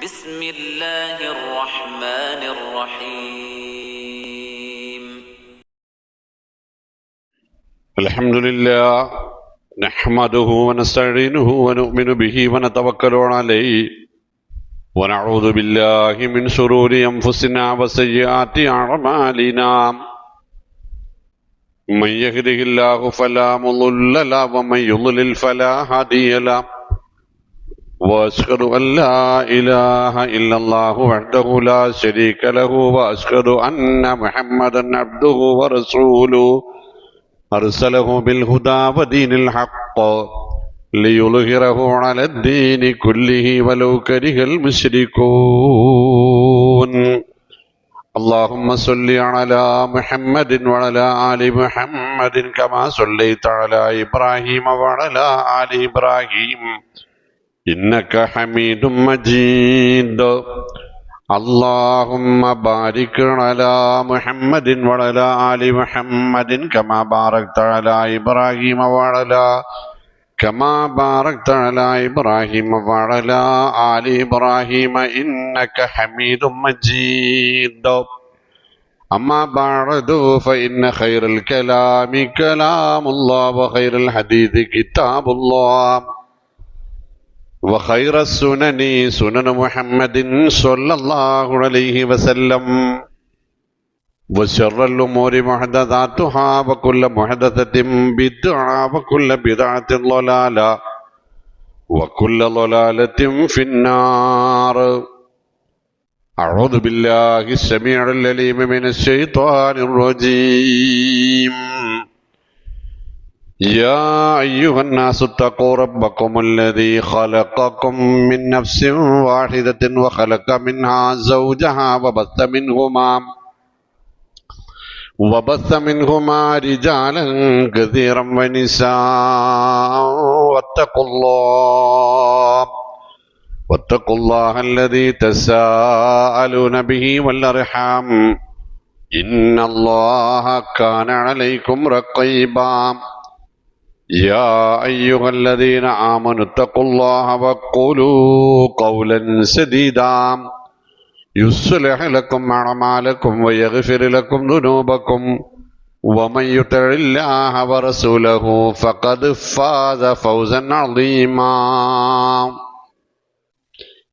بسم الله الرحمن الرحيم الحمد لله نحمده ونستعينه ونؤمن به ونتوكل عليه ونعوذ بالله من شرور أنفسنا وسيئات أعمالنا من يهده الله فلا مضل له ومن يضلل فلا هادي له وأشهد أن لا إله إلا الله وحده لا شريك له وأشهد أن محمدا عبده ورسوله أرسله بالهدى ودين الحق ليظهره على الدين كله ولو كره المشركون اللهم صل على محمد وعلى آل محمد كما صليت على إبراهيم وعلى آل إبراهيم إنك حميد مجيد اللهم بارك على محمد وعلى آل محمد كما باركت على إبراهيم وعلى آل إبراهيم إنك حميد مجيد أما بعد فإن خير الكلام كلام الله وخير الحديث كتاب الله وخير السنن سنن محمد صلى الله عليه وسلم وشر الأمور محدثاتها وكل محدثة بدعة وكل بدعة ضلالة وكل ضلالة في النار أعوذ بالله السميع العليم من الشيطان الرجيم يا أيها الناس اتقوا ربكم الذي خلقكم من نفس واحدة وخلق منها زوجها وبث منهما رجالا كثيرا ونساء واتقوا الله الذي تساءلون به والأرحام إن الله كان عليكم رقيبا يا أيها الذين آمنوا اتقوا الله وقولوا قولا سديدا يصلح لكم أعمالكم ويغفر لكم ذنوبكم ومن يطع الله ورسوله فقد فاز فوزا عظيما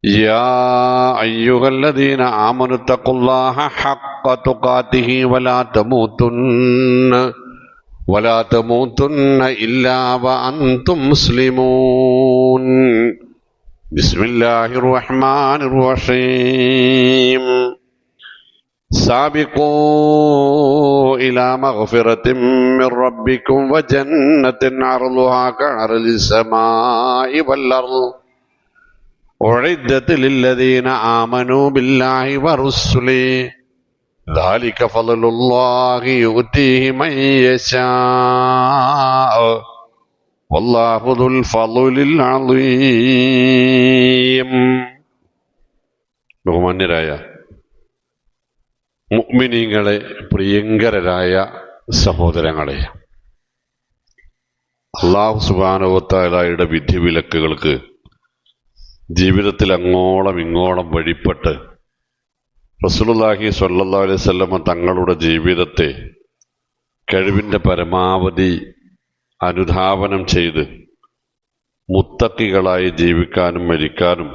يا أيها الذين آمنوا اتقوا الله حق تقاته ولا تموتن إلا وأنتم مسلمون بسم الله الرحمن الرحيم سابقوا إلى مغفرة من ربكم وجنة عرضها كعرض السماء والأرض أعدت للذين آمنوا بالله ورسله ذلك فضل الله يؤتيه من يشاء والله ذو الفضل العظيم. ബഹുമാന്യരായ മുഅ്മിനീങ്ങളെ, പ്രിയങ്കരരായ സഹോദരങ്ങളെ, അല്ലാഹു സുബ്ഹാനഹു വ തആലയുടെ വിധിവിലക്കുകൾക്ക് ജീവിതത്തിൽ അങ്ങോളം ഇങ്ങോളം വഴിപ്പെട്ട് റസൂലുള്ളാഹി സ്വല്ലല്ലാഹു അലൈഹി വസല്ലം തങ്ങളുടെ ജീവിതത്തെ കഴിവിൻ്റെ പരമാവധി അനുധാവനം ചെയ്ത് മുത്തഖികളായി ജീവിക്കാനും മരിക്കാനും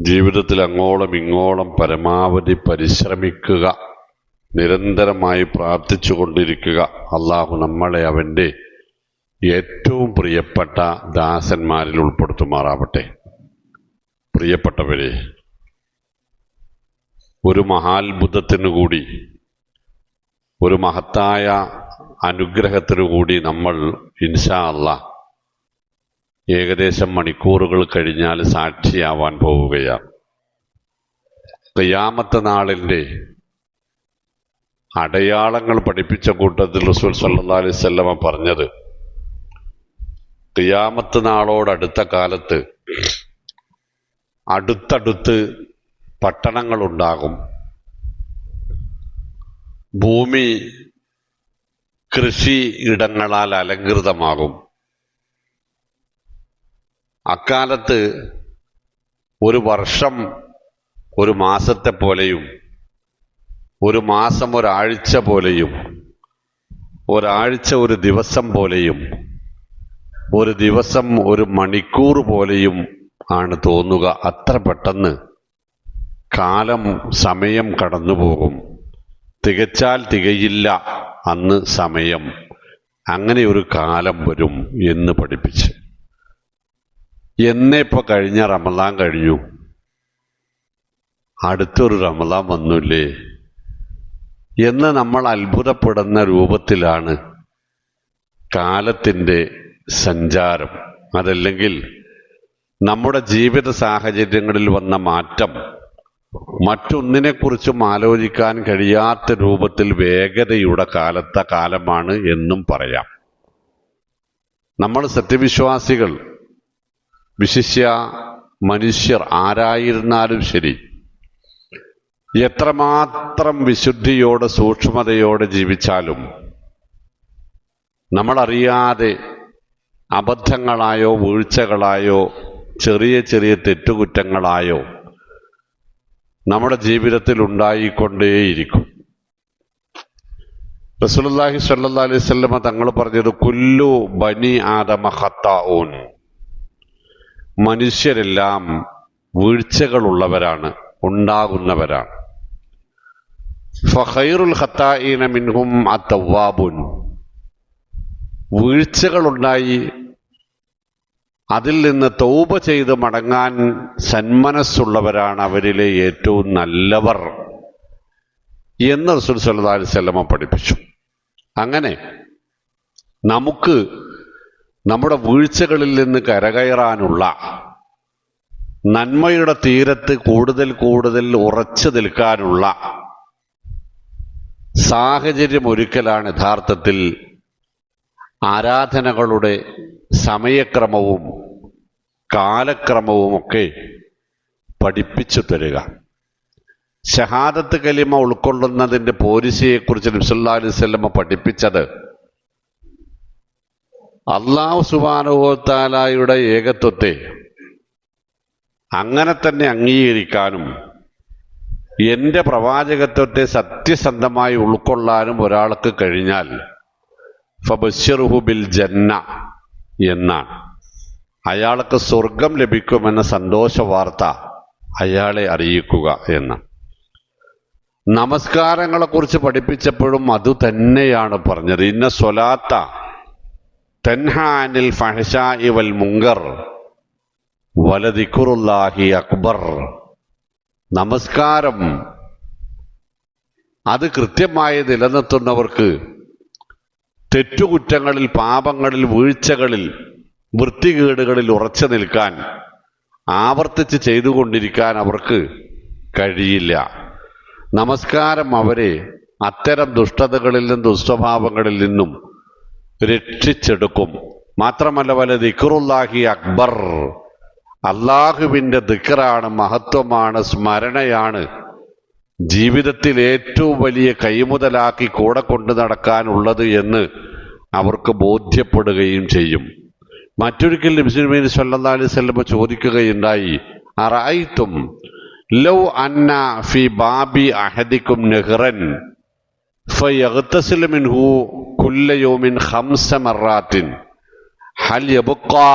ജീവിതത്തിൽ അങ്ങോളം ഇങ്ങോളം പരമാവധി പരിശ്രമിക്കുക, നിരന്തരമായി പ്രാർത്ഥിച്ചു കൊണ്ടിരിക്കുക. അള്ളാഹു നമ്മളെ അവൻ്റെ ഏറ്റവും പ്രിയപ്പെട്ട ദാസന്മാരിൽ ഉൾപ്പെടുത്തുമാറാവട്ടെ. പ്രിയപ്പെട്ടവരെ, ഒരു മഹാത്ഭുതത്തിനു കൂടി, ഒരു മഹത്തായ അനുഗ്രഹത്തിനു കൂടി നമ്മൾ ഇൻഷാ അല്ലാഹ് ഏകദേശം മണിക്കൂറുകൾ കഴിഞ്ഞാൽ സാക്ഷിയാവാൻ പോവുകയാണ്. ഖിയാമത്ത് നാളിൻ്റെ അടയാളങ്ങൾ പഠിപ്പിച്ച കൂട്ടത്തിൽ റസൂൽ സല്ലല്ലാഹു അലൈഹി വസല്ലം പറഞ്ഞത്, ഖിയാമത്ത് നാളോടടുത്ത കാലത്ത് അടുത്തടുത്ത് പട്ടണങ്ങളുണ്ടാകും. ഭൂമി കൃഷി ഇടങ്ങളാൽ അലങ്കൃതമാകും. അക്കാലത്ത് ഒരു വർഷം ഒരു മാസത്തെ പോലെയും, ഒരു മാസം ഒരാഴ്ച പോലെയും, ഒരാഴ്ച ഒരു ദിവസം പോലെയും, ഒരു ദിവസം ഒരു മണിക്കൂർ പോലെയും ആണ് തോന്നുക. അത്ര പെട്ടെന്ന് കാലം, സമയം കടന്നുപോകും. തികച്ചാൽ തികയില്ല അന്ന് സമയം. അങ്ങനെ ഒരു കാലം വരും എന്ന് പഠിപ്പിച്ച്. എന്നിപ്പോ കഴിഞ്ഞ റമദാൻ കഴിഞ്ഞു, അടുത്തൊരു റമദാൻ വന്നില്ലേ എന്ന് നമ്മൾ അത്ഭുതപ്പെടുന്ന രൂപത്തിലാണ് കാലത്തിൻ്റെ സഞ്ചാരം. അതല്ലെങ്കിൽ നമ്മുടെ ജീവിത സാഹചര്യങ്ങളിൽ വന്ന മാറ്റം മറ്റൊന്നിനെക്കുറിച്ചും ആലോചിക്കാൻ കഴിയാത്ത രൂപത്തിൽ വേഗതയുടെ കാലമാണ് എന്നും പറയാം. നമ്മൾ സത്യവിശ്വാസികൾ, വിശിഷ്യ മനുഷ്യർ ആരായിരുന്നാലും ശരി, എത്രമാത്രം വിശുദ്ധിയോടെ സൂക്ഷ്മതയോടെ ജീവിച്ചാലും നമ്മളറിയാതെ അബദ്ധങ്ങളായോ വീഴ്ചകളായോ ചെറിയ ചെറിയ തെറ്റുകുറ്റങ്ങളായോ നമ്മുടെ ജീവിതത്തിൽ ഉണ്ടായിക്കൊണ്ടേയിരിക്കും. റസൂലുള്ളാഹി സ്വല്ലല്ലാഹു അലൈഹി വസല്ലമ തങ്ങൾ പറഞ്ഞത് കുല്ലു ബനി ആദമ ഖത്താഊൻ, മനുഷ്യരെല്ലാം വീഴ്ചകളുള്ളവരാണ്, ഉണ്ടാകുന്നവരാണ്. ഫഖൈറുൽ ഖത്താഈന മിൻഹും അത്തവ്വാബുൻ, വീഴ്ചകളുണ്ടായി അതിൽ നിന്ന് തൗബ ചെയ്ത് മടങ്ങാൻ സന്മനസ്സുള്ളവരാണ് അവരിലെ ഏറ്റവും നല്ലവർ എന്ന് റസൂൽ സല്ലല്ലാഹു അലൈഹി വസല്ലമ പഠിപ്പിച്ചു. അങ്ങനെ നമുക്ക് നമ്മുടെ വീഴ്ചകളിൽ നിന്ന് കരകയറാനുള്ള, നന്മയുടെ തീരത്ത് കൂടുതൽ കൂടുതൽ ഉറച്ചു നിൽക്കാനുള്ള സാഹചര്യം ഒരുക്കലാണ് യഥാർത്ഥത്തിൽ ആരാധനകളുടെ സമയക്രമവും കാലക്രമവുമൊക്കെ പഠിപ്പിച്ചു തരിക. ഷഹാദത്ത് കലിമ ഉൾക്കൊള്ളുന്നതിൻ്റെ പോരിശയെക്കുറിച്ച് നബി സല്ലല്ലാഹു അലൈഹി വസല്ലമ പഠിപ്പിച്ചത് അല്ലാഹു സുബ്ഹാനഹു വ തആലയുടെ ഏകത്വത്തെ അങ്ങനെ തന്നെ അംഗീകരിക്കാനും എൻ്റെ പ്രവാചകത്വത്തെ സത്യസന്ധമായി ഉൾക്കൊള്ളാനും ഒരാൾക്ക് കഴിഞ്ഞാൽ ഫബശ്ശിറുഹു ബിൽ ജന്ന എന്നാണ്. അയാൾക്ക് സ്വർഗം ലഭിക്കുമെന്ന സന്തോഷ വാർത്ത അയാളെ അറിയിക്കുക എന്ന്. നമസ്കാരങ്ങളെക്കുറിച്ച് പഠിപ്പിച്ചപ്പോഴും അതുതന്നെയാണ് പറഞ്ഞത്. ഇന്ന സ്വലാത്ത തൻഹാ അനിൽ ഫഹ്ശാഇ വൽ മുങ്കർ വലദിക്റുല്ലാഹി അക്ബർ. നമസ്കാരം അത് കൃത്യമായി നിലനിർത്തുന്നവർക്ക് തെറ്റുകുറ്റങ്ങളിൽ, പാപങ്ങളിൽ, വീഴ്ചകളിൽ, വൃത്തികേടുകളിൽ ഉറച്ചു നിൽക്കാൻ, ആവർത്തിച്ച് ചെയ്തുകൊണ്ടിരിക്കാൻ അവർക്ക് കഴിയില്ല. നമസ്കാരം അവരെ അത്തരം ദുഷ്ടതകളിൽ നിന്നും ദുസ്വഭാവങ്ങളിൽ നിന്നും രക്ഷിച്ചെടുക്കും. മാത്രമല്ല വല ദിക്റുല്ലാഹി അക്ബർ, അള്ളാഹുവിൻ്റെ ദിക്റാണ്, മഹത്വമാണ്, സ്മരണയാണ് ജീവിതത്തിൽ ഏറ്റവും വലിയ കൈമുതലാക്കി കൂടെ കൊണ്ടു നടക്കാനുള്ളത് എന്ന് അവർക്ക് ബോധ്യപ്പെടുകയും ചെയ്യും. മറ്റൊരിക്കൽ നബി സല്ലല്ലാഹു അലൈഹി വസല്ലം ചോദിക്കുകയുണ്ടായി, അറഅയ്തും ലൗ അന്ന ഫി ബാബി അഹദികും നഹ്റൻ ഫയഗ്തസിലു മിൻഹു കുല്ല യൗമിൻ 5 മറാത്തിൻ ഹൽ യബ്ഖാ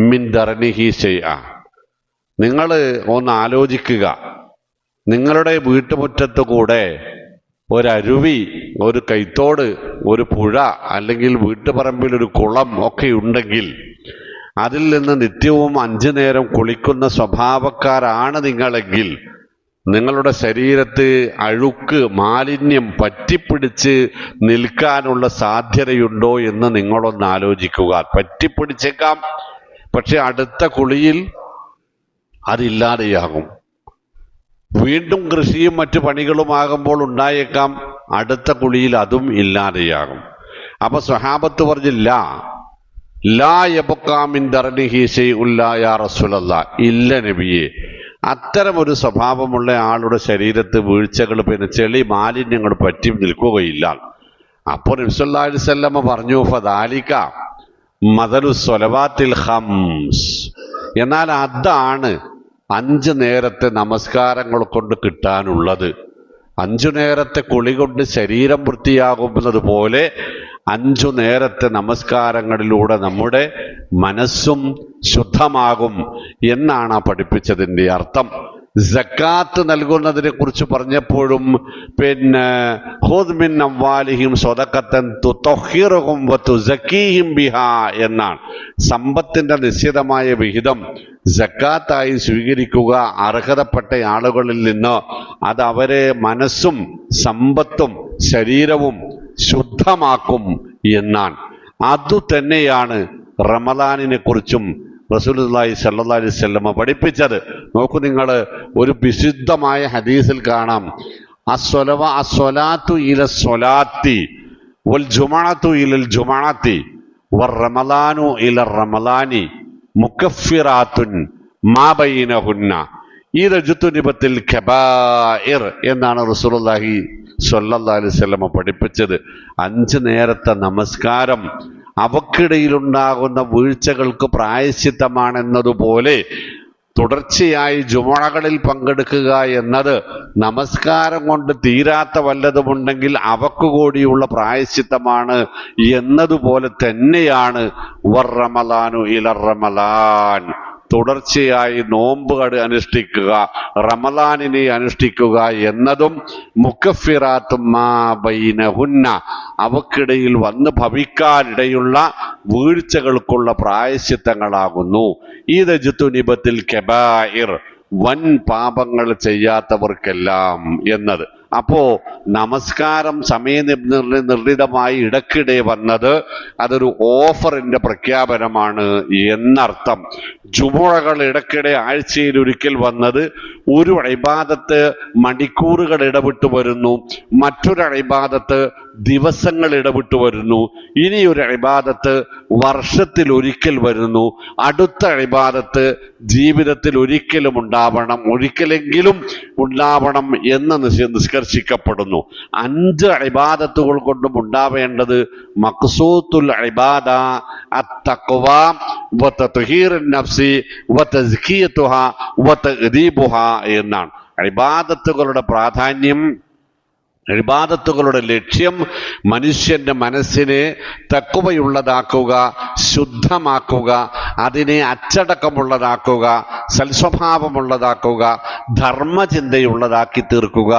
മിൻ ദർനിഹി ശൈഅ. നിങ്ങൾ ഒന്ന് ആലോചിക്കുക, നിങ്ങളുടെ വീട്ടുമുറ്റത്ത് കൂടെ ഒരരുവി, ഒരു കൈത്തോട്, ഒരു പുഴ, അല്ലെങ്കിൽ വീട്ടുപറമ്പിൽ ഒരു കുളം ഒക്കെ ഉണ്ടെങ്കിൽ അതിൽ നിന്ന് നിത്യവും 5 നേരം കുളിക്കുന്ന സ്വഭാവക്കാരാണ് നിങ്ങളെങ്കിൽ നിങ്ങളുടെ ശരീരത്ത് അഴുക്ക്, മാലിന്യം പറ്റിപ്പിടിച്ച് നിൽക്കാനുള്ള സാധ്യതയുണ്ടോ എന്ന് നിങ്ങളൊന്ന് ആലോചിക്കുക. പറ്റിപ്പിടിച്ചേക്കാം, പക്ഷെ അടുത്ത കുളിയിൽ അതില്ലാതെയാകും. വീണ്ടും കൃഷിയും മറ്റു പണികളുമാകുമ്പോൾ ഉണ്ടായേക്കാം, അടുത്ത കുളിയിൽ അതും ഇല്ലാതെയാകും. അപ്പൊ സ്വഹാബത്ത് പറഞ്ഞില്ല, ലാ യബ്ഖാ മിൻ ദർനിഹി ശൈഉൻ യാ റസൂലല്ലാഹ്, ഇല്ല നബിയെ, അത്തരമൊരു സ്വഭാവമുള്ള ആളുടെ ശരീരത്ത് വീഴ്ചകൾ, പിന്നെ ചെളി, മാലിന്യങ്ങൾ പറ്റി നിൽക്കുകയില്ല. അപ്പോൾ നബി സല്ലല്ലാഹു അലൈഹി വസല്ലം പറഞ്ഞു, ഫദാലിക മദലു സ്വലവാത്തിൽ ഖംസ്, എന്നാൽ അതാണ് 5 നേരത്തെ നമസ്കാരങ്ങൾ കൊണ്ട് കിട്ടാനുള്ളത്. 5 നേരത്തെ കുളി കൊണ്ട് ശരീരം വൃത്തിയാകുന്നത് പോലെ 5 നേരത്തെ നമസ്കാരങ്ങളിലൂടെ നമ്മുടെ മനസ്സും ശുദ്ധമാകും എന്നാണ് ആ പഠിപ്പിച്ചതിൻ്റെ അർത്ഥം. സക്കാത്ത് നൽകുന്നതിനെ കുറിച്ച് പറഞ്ഞപ്പോഴും ഖുദ് മിൻ അംവാലിഹിം സ്വദഖത്തൻ തുതഹിറുഹും വതുസക്കീഹിം ബിഹാ എന്നാണ്. സമ്പത്തിന്റെ നിശ്ചിതമായ വിഹിതം സക്കാത്തായി സ്വീകരിക്കുക അർഹതപ്പെട്ട ആളുകളിൽ നിന്ന്. അത് അവരെ മനസ്സും സമ്പത്തും ശരീരവും ശുദ്ധമാക്കും എന്നാണ്. അതുതന്നെയാണ് റമദാനിനെ കുറിച്ചും റസൂലുള്ളാഹി സ്വല്ലല്ലാഹി അലൈഹി വസല്ലം പഠിപ്പിച്ചത്. നോക്കൂ നിങ്ങൾ, ഒരു വിശുദ്ധമായ ഹദീസിൽ കാണാം, അസ്സലാത്തു ഇല സ്വലാത്തി വൽ ജുമഅത്തു ഇലൽ ജുമഅത്തി വർ റമദാനു ഇല റമദാനി മുകഫിറാത്തുൻ മാ ബൈനഹുന്ന ഇദജ്തുനിബത്തിൽ കബായിർ എന്നാണ് റസൂലുള്ളാഹി സ്വല്ലല്ലാഹി അലൈഹി വസല്ലം പഠിപ്പിച്ചത്. 5 നേരത്തെ നമസ്കാരം അവക്കിടയിലുണ്ടാകുന്ന വീഴ്ചകൾക്ക് പ്രായശ്ചിത്തമാണെന്നതുപോലെ തുടർച്ചയായി ജുമുഅകളിൽ പങ്കെടുക്കുക എന്നത് നമസ്കാരം കൊണ്ട് തീരാത്ത വല്ലതുമുണ്ടെങ്കിൽ അവക്ക് കൂടിയുള്ള പ്രായശ്ചിത്തമാണ് എന്നതുപോലെ തന്നെയാണ് വർ റമളാനു ഇലർ റമളാൻ. തുടർച്ചയായി നോമ്പുകൾ അനുഷ്ഠിക്കുക, റമളാനിനെ അനുഷ്ഠിക്കുക എന്നതും മുകഫിറാത്തും മാ ബൈനഹുന്ന അവക്കിടയിൽ വന്ന് ഭവിക്കാനിടയുള്ള വീഴ്ചകൾക്കുള്ള പ്രായശ്ചിത്തങ്ങളാകുന്നു. ഇദജ്തുനിബത്തിൽ കബായിർ വൻ പാപങ്ങൾ ചെയ്യാത്തവർക്കെല്ലാം എന്നത്. അപ്പോ നമസ്കാരം സമയനിർണിതമായി ഇടയ്ക്കിടെ വന്നത് അതൊരു ഓഫറിന്റെ പ്രഖ്യാപനമാണ് എന്നർത്ഥം. ജുമുഅകൾ ഇടയ്ക്കിടെ ആഴ്ചയിൽ ഒരിക്കൽ വന്നത് ഒരു ഇബാദത്ത് മണിക്കൂറുകൾ ഇടവിട്ട് വരുന്നു, മറ്റൊരു ഇബാദത്ത് ദിവസങ്ങൾ ഇടവിട്ട് വരുന്നു, ഇനിയൊരു ഇബാദത്ത് വർഷത്തിൽ ഒരിക്കൽ വരുന്നു, അടുത്ത ഇബാദത്ത് ജീവിതത്തിൽ ഒരിക്കലെങ്കിലും ഉണ്ടാവണം എന്ന് നിഷ്കർഷിക്കപ്പെടുന്നു. 5 ഇബാദത്തുകൾ കൊണ്ടും ഉണ്ടാവേണ്ടത് മഖ്സൂത്തുൽ ഇബാദ അത്തഖ്വ വതത്ഹീറുൻ നഫ്സി വതസ്കിയതുഹാ വതഅദീബുഹാ എന്നാണ്. ഇബാദത്തുകളുടെ പ്രാധാന്യം, ഇബാദത്തുകളുടെ ലക്ഷ്യം മനുഷ്യന്റെ മനസ്സിനെ തഖ്വയുള്ളതാക്കുക, ശുദ്ധമാക്കുക, അതിനെ അച്ചടക്കമുള്ളതാക്കുക, സൽസ്വഭാവമുള്ളതാക്കുക, ധർമ്മചിന്തയുള്ളതാക്കി തീർക്കുക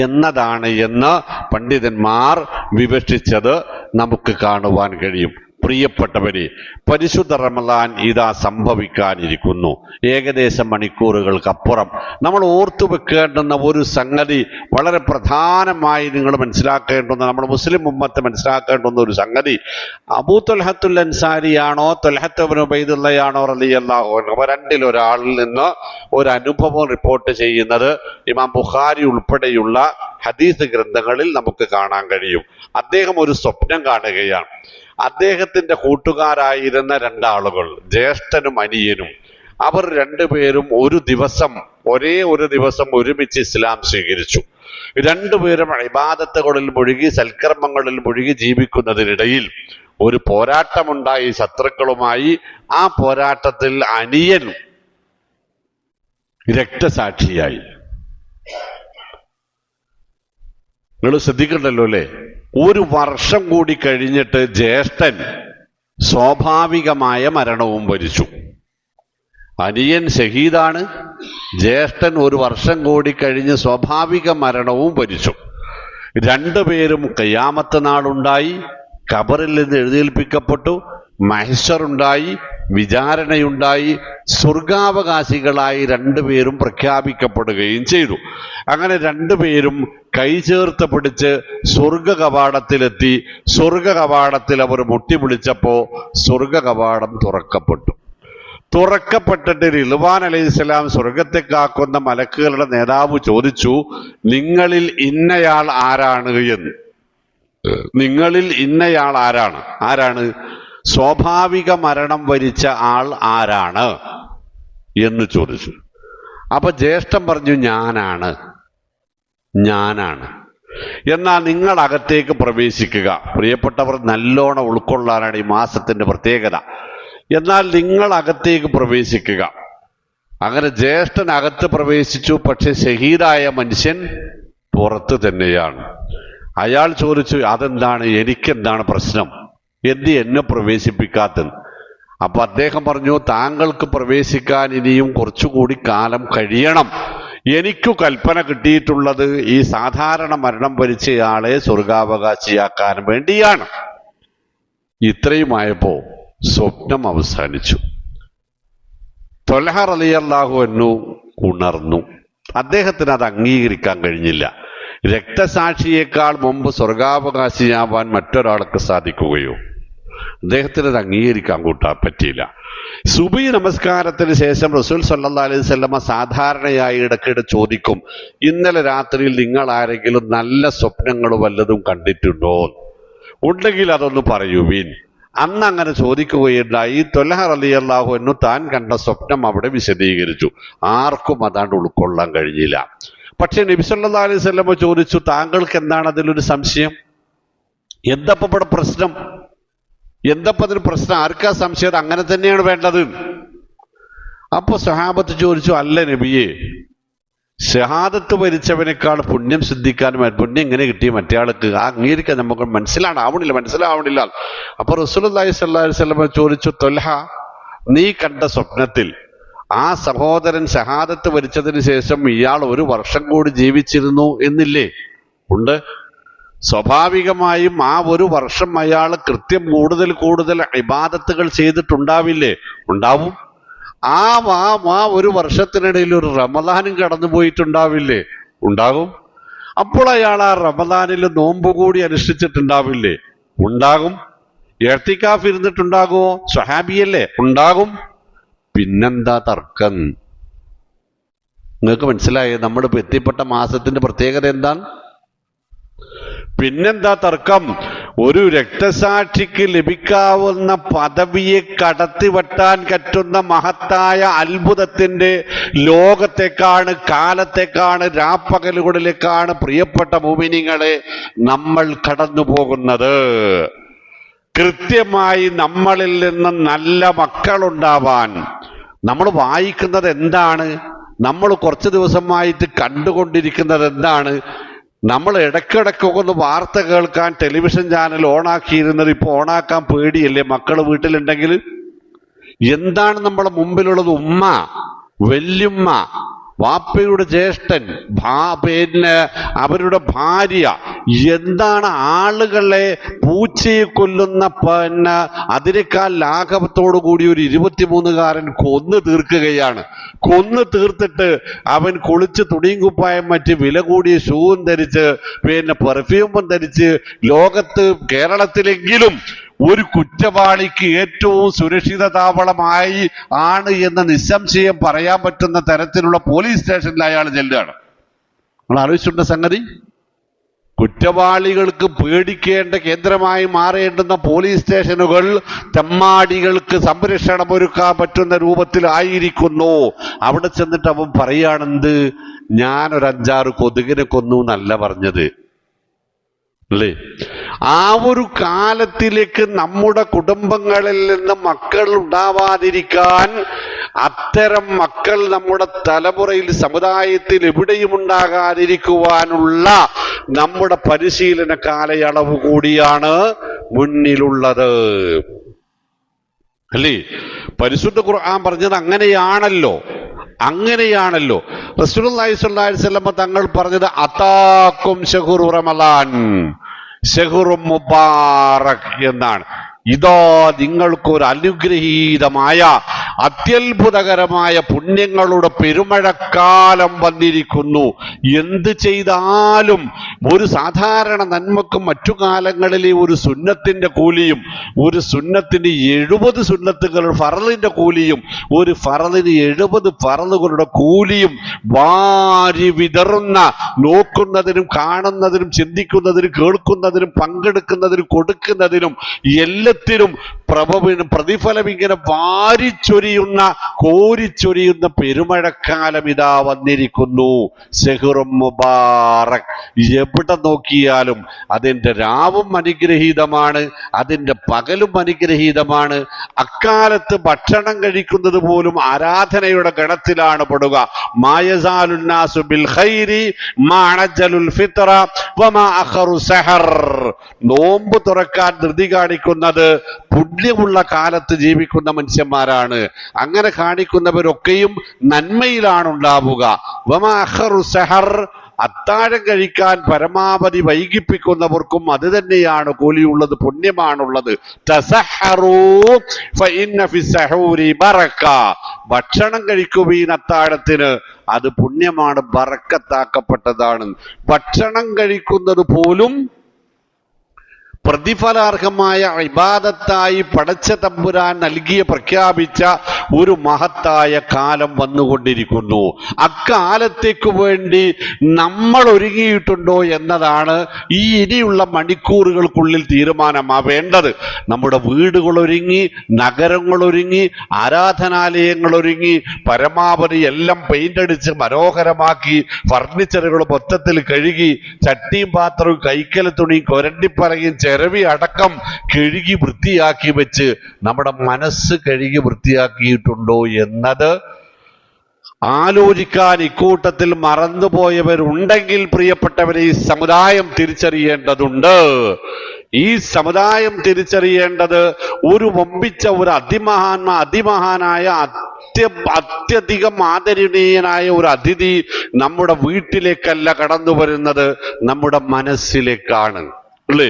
എന്നതാണ് എന്ന് പണ്ഡിതന്മാർ വിവക്ഷിച്ചത് നമുക്ക് കാണുവാൻ കഴിയും. പ്രിയപ്പെട്ടവരെ, പരിശുദ്ധ റമളാൻ ഇതാ സംഭവിക്കാനിരിക്കുന്നു. ഏകദേശം മണിക്കൂറുകൾക്കപ്പുറം നമ്മൾ ഓർത്തു വെക്കേണ്ടുന്ന ഒരു സംഗതി, വളരെ പ്രധാനമായി നിങ്ങൾ മനസ്സിലാക്കേണ്ടുന്ന, നമ്മുടെ മുസ്ലിം ഉമ്മത്ത് മനസ്സിലാക്കേണ്ടുന്ന ഒരു സംഗതി, അബൂ ത്വൽഹത്തുൽ അൻസാരിയാണോ ത്വൽഹത്ത് ഇബ്നു ഉബൈദുള്ളയാണോ റളിയല്ലാഹു അൻഹു രണ്ടിലൊരാളിൽ നിന്ന് ഒരു അനുഭവം റിപ്പോർട്ട് ചെയ്യുന്നത് ഇമാം ബുഖാരി ഉൾപ്പെടെയുള്ള ഹദീസ് ഗ്രന്ഥങ്ങളിൽ നമുക്ക് കാണാൻ കഴിയും. അദ്ദേഹം ഒരു സ്വപ്നം കാണുകയാണ്. അദ്ദേഹത്തിന്റെ കൂട്ടുകാരായിരുന്ന 2 ആളുകൾ, ജ്യേഷ്ഠനും അനിയനും, അവർ 2 പേരും ഒരേ ഒരു ദിവസം ഒരുമിച്ച് ഇസ്ലാം സ്വീകരിച്ചു. 2 പേരും ഇബാദത്തുകളിൽ മുഴുകി, സൽക്കർമ്മങ്ങളിൽ മുഴുകി ജീവിക്കുന്നതിനിടയിൽ ഒരു പോരാട്ടമുണ്ടായി ശത്രുക്കളുമായി. ആ പോരാട്ടത്തിൽ അനിയൻ രക്തസാക്ഷിയായി. നിങ്ങൾ ശ്രദ്ധിക്കണ്ടല്ലോ അല്ലേ? 1 വർഷം കൂടി കഴിഞ്ഞിട്ട് ജ്യേഷ്ഠൻ സ്വാഭാവികമായ മരണവും വരിച്ചു. അനിയൻ ഷഹീദാണ്, ജ്യേഷ്ഠൻ 1 വർഷം കൂടി കഴിഞ്ഞ് സ്വാഭാവിക മരണവും വരിച്ചു. 2 പേരും ഖിയാമത്ത് നാളുണ്ടായി, ഖബറിൽ നിന്ന് എഴുന്നേൽപ്പിക്കപ്പെട്ടു, മഹ്ശറുണ്ടായി, വിചാരണയുണ്ടായി, സ്വർഗാവകാശികളായി 2 പേരും പ്രഖ്യാപിക്കപ്പെടുകയും ചെയ്തു. അങ്ങനെ 2 പേരും കൈ ചേർത്ത് പിടിച്ച് സ്വർഗ കവാടത്തിലെത്തി. സ്വർഗ കവാടത്തിൽ അവർ മുട്ടി വിളിച്ചപ്പോ സ്വർഗ കവാടം തുറക്കപ്പെട്ടിട്ട് റിദ്വാൻ അലൈഹിസ്സലാം സ്വർഗത്തെ കാക്കുന്ന മലക്കുകളുടെ നേതാവ് ചോദിച്ചു, നിങ്ങളിൽ ഇന്നയാൾ ആരാണ് എന്ന്. നിങ്ങളിൽ ഇന്നയാൾ ആരാണ് സ്വാഭാവിക മരണം വരിച്ച ആൾ ആരാണ് എന്ന് ചോദിച്ചു. അപ്പൊ ജ്യേഷ്ഠൻ പറഞ്ഞു, ഞാനാണ്. എന്നാൽ നിങ്ങൾ അകത്തേക്ക് പ്രവേശിക്കുക. പ്രിയപ്പെട്ടവർ, നല്ലോണം ഉൾക്കൊള്ളാനാണ് ഈ മാസത്തിന്റെ പ്രത്യേകത. എന്നാൽ നിങ്ങൾ അകത്തേക്ക് പ്രവേശിക്കുക. അങ്ങനെ ജ്യേഷ്ഠൻ അകത്ത് പ്രവേശിച്ചു, പക്ഷെ ഷഹീദായ മനുഷ്യൻ പുറത്ത് തന്നെയാണ്. അയാൾ ചോദിച്ചു, അതെന്താണ്, എനിക്കെന്താണ് പ്രശ്നം, എന്ത് എന്നെ പ്രവേശിപ്പിക്കാത്തത്? അപ്പൊ അദ്ദേഹം പറഞ്ഞു, താങ്കൾക്ക് പ്രവേശിക്കാൻ ഇനിയും കുറച്ചുകൂടി കാലം കഴിയണം. എനിക്കു കൽപ്പന കിട്ടിയിട്ടുള്ളത് ഈ സാധാരണ മരണം വരിച്ചയാളെ സ്വർഗാവകാശിയാക്കാൻ വേണ്ടിയാണ്. ഇത്രയുമായപ്പോ സ്വപ്നം അവസാനിച്ചു. ത്വൽഹ റളിയല്ലാഹു അൻഹു ഉണർന്നു. അദ്ദേഹത്തിന് അത് അംഗീകരിക്കാൻ കഴിഞ്ഞില്ല. രക്തസാക്ഷിയേക്കാൾ മുമ്പ് സ്വർഗാവകാശിയാവാൻ മറ്റൊരാൾക്ക് സാധിക്കുകയോ? അദ്ദേഹത്തിന് അത് അംഗീകരിക്കാൻ പറ്റിയില്ല. സുബഹി നമസ്കാരത്തിന് ശേഷം റസൂൽ സല്ലല്ലാഹു അലൈഹി വസല്ലമ സാധാരണയായി ഇടയ്ക്കിടെ ചോദിക്കും, ഇന്നലെ രാത്രിയിൽ നിങ്ങൾ ആരെങ്കിലും നല്ല സ്വപ്നങ്ങൾ വല്ലതും കണ്ടിട്ടുണ്ടോ? ഉണ്ടെങ്കിൽ അതൊന്ന് പറയുവീൻ. അന്ന് അങ്ങനെ ചോദിക്കുകയുണ്ടായി. ത്വൽഹ റളിയല്ലാഹു അൻഹു താൻ കണ്ട സ്വപ്നം അവിടെ വിശദീകരിച്ചു. ആർക്കും അതാണ്ട് ഉൾക്കൊള്ളാൻ കഴിഞ്ഞില്ല. പക്ഷെ നബി സല്ലല്ലാഹു അലൈഹി വസല്ലമ ചോദിച്ചു, താങ്കൾക്ക് എന്താണ് അതിലൊരു സംശയം? എന്തപ്പോ ഇവിടെ പ്രശ്നം? എന്തപ്പോ അതിന് പ്രശ്നം? ആർക്കാ സംശയം? അങ്ങനെ തന്നെയാണ് വേണ്ടത്. അപ്പൊ സഹാബത്ത് ചോദിച്ചു, അല്ല നബിയെ, ഷഹാദത്ത് വരിച്ചവനേക്കാൾ പുണ്യം സിദ്ധിക്കാനും പുണ്യം എങ്ങനെ കിട്ടി മറ്റേ ആൾക്ക്? ആ അംഗീകരിക്കാൻ നമുക്ക് മനസ്സിലാവണില്ല. അപ്പൊ റസൂലുള്ളാഹി സ്വല്ലല്ലാഹു അലൈഹി വസല്ലം ചോദിച്ചു, ത്വൽഹ, നീ കണ്ട സ്വപ്നത്തിൽ ആ സഹോദരൻ ഷഹാദത്ത് വരിച്ചതിന് ശേഷം ഇയാൾ 1 വർഷം കൂടി ജീവിച്ചിരുന്നു എന്നില്ലേ? ഉണ്ട്. സ്വാഭാവികമായും ആ 1 വർഷം അയാൾ കൃത്യം കൂടുതൽ ഇബാദത്തുകൾ ചെയ്തിട്ടുണ്ടാവില്ലേ? ഉണ്ടാവും. ആ 1 വർഷത്തിനിടയിൽ ഒരു റമദാനും കടന്നു പോയിട്ടുണ്ടാവില്ലേ? ഉണ്ടാകും. അപ്പോൾ അയാൾ ആ റമദാനിൽ നോമ്പ് കൂടി അനുഷ്ഠിച്ചിട്ടുണ്ടാവില്ലേ? ഉണ്ടാകും. ഇഅ്തികാഫ് ഇരുന്നിട്ടുണ്ടാകുമോ? സ്വഹാബിയല്ലേ? ഉണ്ടാകും. പിന്നെന്താ തർക്കം? നിങ്ങൾക്ക് മനസ്സിലായേ നമ്മുടെ എത്തിപ്പെട്ട മാസത്തിന്റെ പ്രത്യേകത എന്താണ്? പിന്നെന്താ തർക്കം? ഒരു രക്തസാക്ഷിക്ക് ലഭിക്കാവുന്ന പദവിയെ കടത്തിവെട്ടാൻ പറ്റുന്ന മഹത്തായ അത്ഭുതത്തിന്റെ ലോകത്തേക്കാണ്, കാലത്തേക്കാണ്, രാപ്പകലുകളിലേക്കാണ് പ്രിയപ്പെട്ട മുഅ്മിനീങ്ങളെ നമ്മൾ കടന്നു പോകുന്നത്. കൃത്യമായി നമ്മളിൽ നിന്ന് നല്ല മക്കളുണ്ടാവാൻ നമ്മൾ വായിക്കുന്നത് എന്താണ്? നമ്മൾ കുറച്ച് ദിവസമായിട്ട് കണ്ടുകൊണ്ടിരിക്കുന്നത് എന്താണ്? നമ്മൾ ഇടയ്ക്കിടയ്ക്കൊക്കെ ഒന്ന് വാർത്ത കേൾക്കാൻ ടെലിവിഷൻ ചാനൽ ഓണാക്കിയിരുന്നത് ഇപ്പൊ ഓണാക്കാൻ പേടിയല്ലേ മക്കൾ വീട്ടിലുണ്ടെങ്കിൽ? എന്താണ് നമ്മളെ മുമ്പിലുള്ളത്? ഉമ്മ, വല്യുമ്മ, വാപ്പയുടെ ജ്യേഷ്ഠൻ, പിന്നെ അവരുടെ ഭാര്യ. എന്താണ് ആളുകളെ പൂച്ചയെ കൊല്ലുന്ന പിന്നെ അതിനേക്കാൾ ലാഘവത്തോടു കൂടി ഒരു 23കാരൻ കൊന്നു തീർക്കുകയാണ്. കൊന്നു തീർത്തിട്ട് അവൻ കുളിച്ച് തുണിയും കുപ്പായം മറ്റ് വില കൂടിയ ഷൂവും ധരിച്ച് പിന്നെ പെർഫ്യൂമും ധരിച്ച് ലോകത്ത് കേരളത്തിലെങ്കിലും ഒരു കുറ്റവാളിക്ക് ഏറ്റവും സുരക്ഷിത താവളമായി ആണ് എന്ന് നിസ്സംശയം പറയാൻ പറ്റുന്ന തരത്തിലുള്ള പോലീസ് സ്റ്റേഷനിൽ അയാൾ ചെല്ലുകയാണ്. നമ്മൾ ആലോചിച്ചിട്ടുള്ള സംഗതി. കുറ്റവാളികൾക്ക് പേടിക്കേണ്ട കേന്ദ്രമായി മാറേണ്ടുന്ന പോലീസ് സ്റ്റേഷനുകൾ തെമ്മാടികൾക്ക് സംരക്ഷണം ഒരുക്കാൻ പറ്റുന്ന രൂപത്തിലായിരിക്കുന്നു. അവിടെ ചെന്നിട്ട് അവൻ പറയാണെന്ത്, ഞാനൊരു 5-6 കൊതുകിനെ കൊന്നു എന്നല്ല പറഞ്ഞത് അല്ലേ? ആ ഒരു കാലത്തിലേക്ക് നമ്മുടെ കുടുംബങ്ങളിൽ നിന്ന് മക്കൾ ഉണ്ടാവാതിരിക്കാൻ, അത്തരം മക്കൾ നമ്മുടെ തലമുറയിൽ സമുദായത്തിൽ എവിടെയും ഉണ്ടാകാതിരിക്കുവാനുള്ള നമ്മുടെ പരിശീലന കാലയളവ് കൂടിയാണ് മുന്നിലുള്ളത് അല്ലേ? പരിശുദ്ധ ഖുർആൻ പറഞ്ഞത് അങ്ങനെയാണല്ലോ. റസൂലുള്ളാഹി സ്വല്ലല്ലാഹു അലൈഹി വസല്ലം തങ്ങൾ പറഞ്ഞത് അതാക്കും ശഹ്റു റമളാൻ ശഹ്റും മുബാറക് എന്നാണ്. ഇതോ നിങ്ങൾക്കൊരു അനുഗ്രഹീതമായ അത്യത്ഭുതകരമായ പുണ്യങ്ങളുടെ പെരുമഴക്കാലം വന്നിരിക്കുന്നു. എന്ത് ചെയ്താലും ഒരു സാധാരണ നന്മക്കും മറ്റു കാലങ്ങളിലെ ഒരു സുന്നത്തിന്റെ കൂലിയും, ഒരു സുന്നത്തിന് 70 സുന്നത്തുകൾ ഫറളിന്റെ കൂലിയും, ഒരു ഫറളിന് 70 ഫറളുകളുടെ കൂലിയും വാരി വിതറുന്ന, നോക്കുന്നതിനും കാണുന്നതിനും ചിന്തിക്കുന്നതിനും കേൾക്കുന്നതിനും പങ്കെടുക്കുന്നതിനും കൊടുക്കുന്നതിനും എല്ലാത്തിനും പ്രതിഫലം ഇങ്ങനെ വാരിച്ചൊരു കോരിച്ചൊരിയുന്ന പെരുമഴക്കാലം ഇതാ വന്നിരിക്കുന്നു. ശഹ്റും മുബാറക്. എവിടെ നോക്കിയാലും അതിന്റെ രാവും അനുഗ്രഹീതമാണ്, അതിന്റെ പകലും അനുഗ്രഹീതമാണ്. അക്കാലത്ത് ഭക്ഷണം കഴിക്കുന്നത് പോലും ആരാധനയുടെ ഗണത്തിലാണ് പെടുക. മായസാലുന്നാസു ബിൽ ഖൈരി മാഅജലുൽ ഫിത്ര വമാ അഖറു സഹർ. നോമ്പ് തുറക്കാൻ ധൃതി കാണിക്കുന്നത് പുണ്യമുള്ള കാലത്ത് ജീവിക്കുന്ന മനുഷ്യന്മാരാണ്. അങ്ങനെ കാണിക്കുന്നവരൊക്കെയും നന്മയിലാണ് ഉണ്ടാവുക. വമാ അഖറു സഹർ. അത്താഴം കഴിക്കാൻ പരമാവധി വൈകിപ്പിക്കുന്നവർക്കും അത് തന്നെയാണ് കൂലിയുള്ളത്, പുണ്യമാണുള്ളത്. തസഹറൂ ഫഇന്ന ഫിസ്സഹൂരി ബറക. ഭക്ഷണം കഴിക്കുവീൻ അത്താഴത്തിന്, അത് പുണ്യമാണ്, ബറക്കത്താക്കപ്പെട്ടതാണ്. ഭക്ഷണം കഴിക്കുന്നത് പോലും പ്രതിഫലാർഹമായ ഇബാദത്തായി പടച്ച തമ്പുരാൻ പ്രഖ്യാപിച്ച ഒരു മഹത്തായ കാലം വന്നുകൊണ്ടിരിക്കുന്നു. അക്കാലത്തേക്ക് വേണ്ടി നമ്മൾ ഒരുങ്ങിയിട്ടുണ്ടോ എന്നതാണ് ഈ ഇനിയുള്ള മണിക്കൂറുകൾക്കുള്ളിൽ തീരുമാനമാവേണ്ടത്. നമ്മുടെ വീടുകൾ ഒരുങ്ങി, നഗരങ്ങൾ ഒരുങ്ങി, ആരാധനാലയങ്ങൾ ഒരുങ്ങി, പരമാവധി എല്ലാം പെയിന്റ് അടിച്ച് മനോഹരമാക്കി, ഫർണിച്ചറുകൾ മൊത്തത്തിൽ കഴുകി, ചട്ടിയും പാത്രവും കൈക്കല തുണിയും കൊരണ്ടിപ്പറയും ചെരവി അടക്കം കഴുകി വൃത്തിയാക്കി വെച്ച് നമ്മുടെ മനസ്സ് കഴുകി വൃത്തിയാക്കിയിട്ടുണ്ടോ എന്നത് ആലോചിക്കാൻ ഇക്കൂട്ടത്തിൽ മറന്നുപോയവരുണ്ടെങ്കിൽ പ്രിയപ്പെട്ടവരെ, ഈ സമുദായം തിരിച്ചറിയേണ്ടതുണ്ട്. ഈ സമുദായം തിരിച്ചറിയേണ്ടത് ഒരു വമ്പിച്ച ഒരു അതിമഹാനായ അത്യധികം ആദരണീയനായ ഒരു അതിഥി നമ്മുടെ വീട്ടിലേക്കല്ല കടന്നു വരുന്നത്, നമ്മുടെ മനസ്സിലേക്കാണ്. അല്ലേ?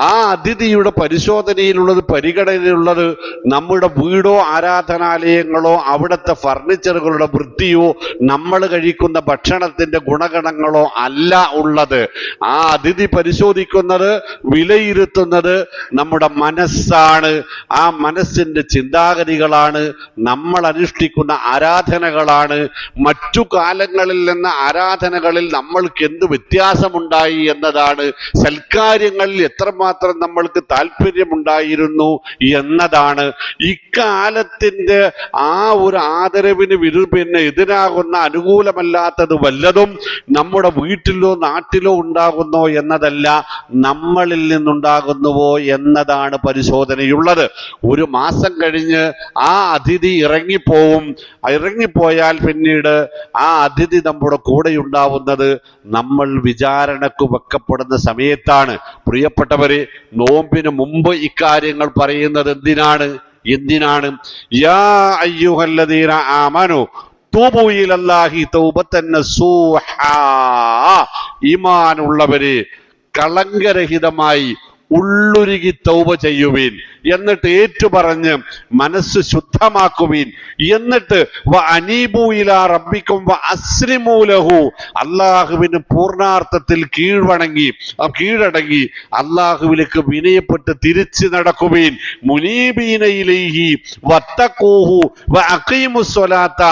ആ അതിഥിയുടെ പരിശോധനയിലുള്ളത്, പരിഗണനയിലുള്ളത് നമ്മുടെ വീടോ ആരാധനാലയങ്ങളോ അവിടുത്തെ ഫർണിച്ചറുകളുടെ വൃത്തിയോ നമ്മൾ കഴിക്കുന്ന ഭക്ഷണത്തിന്റെ ഗുണഗണങ്ങളോ അല്ല ഉള്ളത്. ആ അതിഥി പരിശോധിക്കുന്നത്, വിലയിരുത്തുന്നത് നമ്മുടെ മനസ്സാണ്. ആ മനസ്സിന്റെ ചിന്താഗതികളാണ്, നമ്മൾ അനുഷ്ഠിക്കുന്ന ആരാധനകളാണ്. മറ്റു കാലങ്ങളിൽ നിന്ന് ആരാധനകളിൽ നമ്മൾക്ക് എന്ത് വ്യത്യാസമുണ്ടായി എന്നതാണ്. സൽക്കാര്യങ്ങൾ എത്രമാത്രം നമ്മൾക്ക് താല്പര്യമുണ്ടായിരുന്നു എന്നതാണ്. ഇക്കാലത്തിന്റെ ആ ഒരു ആദരവിന് എതിരാകുന്ന അനുകൂലമല്ലാത്തത് വല്ലതും നമ്മുടെ വീട്ടിലോ നാട്ടിലോ ഉണ്ടാകുന്നോ എന്നതല്ല, നമ്മളിൽ നിന്നുണ്ടാകുന്നുവോ എന്നതാണ് പരിശോധനയുള്ളത്. ഒരു മാസം കഴിഞ്ഞ് ആ അതിഥി ഇറങ്ങിപ്പോയാൽ പിന്നീട് ആ അതിഥി നമ്മുടെ കൂടെ ഉണ്ടാവുന്നത് നമ്മൾ വിചാരണക്ക് വെക്കപ്പെടുന്ന സമയത്താണ്. പ്രിയപ്പെട്ടവരെ, നോമ്പിന് മുമ്പ് ഇക്കാര്യങ്ങൾ പറയുന്നത് എന്തിനാണ്? യാ അയ്യുഹല്ലദീന ആമനു തൂബൂ ഇലല്ലാഹി തൗബത്തൻ നസൂഹാ. ഈമാനുള്ളവരെ, കളങ്കരഹിതമായി ഉള്ളുരുകി തൗബ ചെയ്യുവീൻ, എന്നിട്ട് ഏറ്റുപറഞ്ഞ് മനസ്സ് ശുദ്ധമാക്കുവീൻ, എന്നിട്ട് വഅനീബൂ ഇലാ റബ്ബിക്കും വഅസ്ലിമൂ ലഹു. അല്ലാഹുവിന് പൂർണ്ണാർത്ഥത്തിൽ കീഴടങ്ങി അല്ലാഹുവിലേക്ക് വിനയപ്പെട്ട് തിരിച്ചു നടക്കുവീൻ. മുനീബീന ഇലൈഹി വത്തഖൂഹു വഅഖീമുസ്സലാത്ത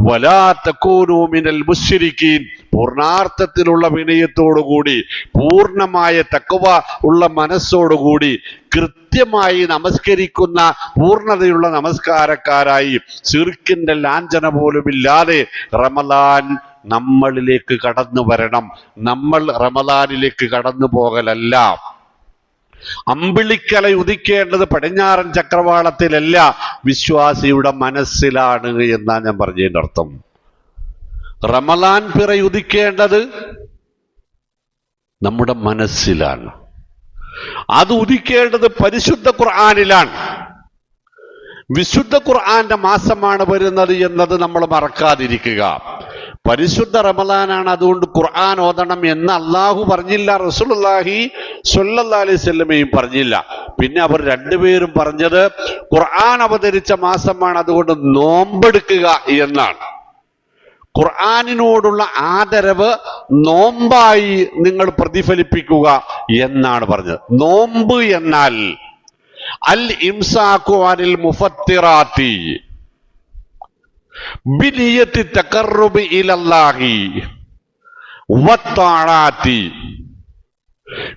വലാ തകൂനൂ മിനൽ മുശ്രിക്കീൻ. പൂർണ്ണാർത്ഥത്തിലുള്ള വിനയത്തോടുകൂടി, പൂർണ്ണമായ തഖ്വ ഉള്ള മനസ്സോടുകൂടി, കൃത്യമായി നമസ്കരിക്കുന്ന പൂർണ്ണതയുള്ള നമസ്കാരക്കാരായി, ശിർക്കിന്റെ ലാഞ്ചന പോലുമില്ലാതെ റമദാൻ നമ്മളിലേക്ക് കടന്നു വരണം. നമ്മൾ റമദാനിലേക്ക് കടന്നു പോകലല്ല. അമ്പിളിക്കല ഉദിക്കേണ്ടത് പടിഞ്ഞാറൻ ചക്രവാളത്തിലല്ല, വിശ്വാസിയുടെ മനസ്സിലാണ് എന്നാണ് ഞാൻ പറഞ്ഞതിന്റെ അർത്ഥം. റമദാൻ പിറ ഉദിക്കേണ്ടത് നമ്മുടെ മനസ്സിലാണ്. അത് ഉദിക്കേണ്ടത് പരിശുദ്ധ ഖുർആനിലാണ്. വിശുദ്ധ ഖുർആന്റെ മാസമാണ് വരുന്നത് എന്നത് നമ്മൾ മറക്കാതിരിക്കുക. പരിശുദ്ധ റമദാനാണ്, അതുകൊണ്ട് ഖുർആൻ ഓതണം എന്ന് അള്ളാഹു പറഞ്ഞില്ല, റസൂലുള്ളാഹി സ്വല്ലല്ലാഹി അലൈഹി വസല്ലമയും പറഞ്ഞില്ല. പിന്നെ അവർ രണ്ടുപേരും പറഞ്ഞത് ഖുർആൻ അവതരിച്ച മാസമാണ്, അതുകൊണ്ട് നോമ്പെടുക്കുക എന്നാണ്. ഖുർആനിനോടുള്ള ആദരവ് നോമ്പായി നിങ്ങൾ പ്രതിഫലിപ്പിക്കുക എന്നാണ് പറഞ്ഞത്. നോമ്പ് എന്നാൽ അൽ ഇംസാഖു അനിൽ മുഫത്തിറാത്തി ബിനിയത്തി തഖർറുബി ഇലല്ലാഹി വത്താഅത്തി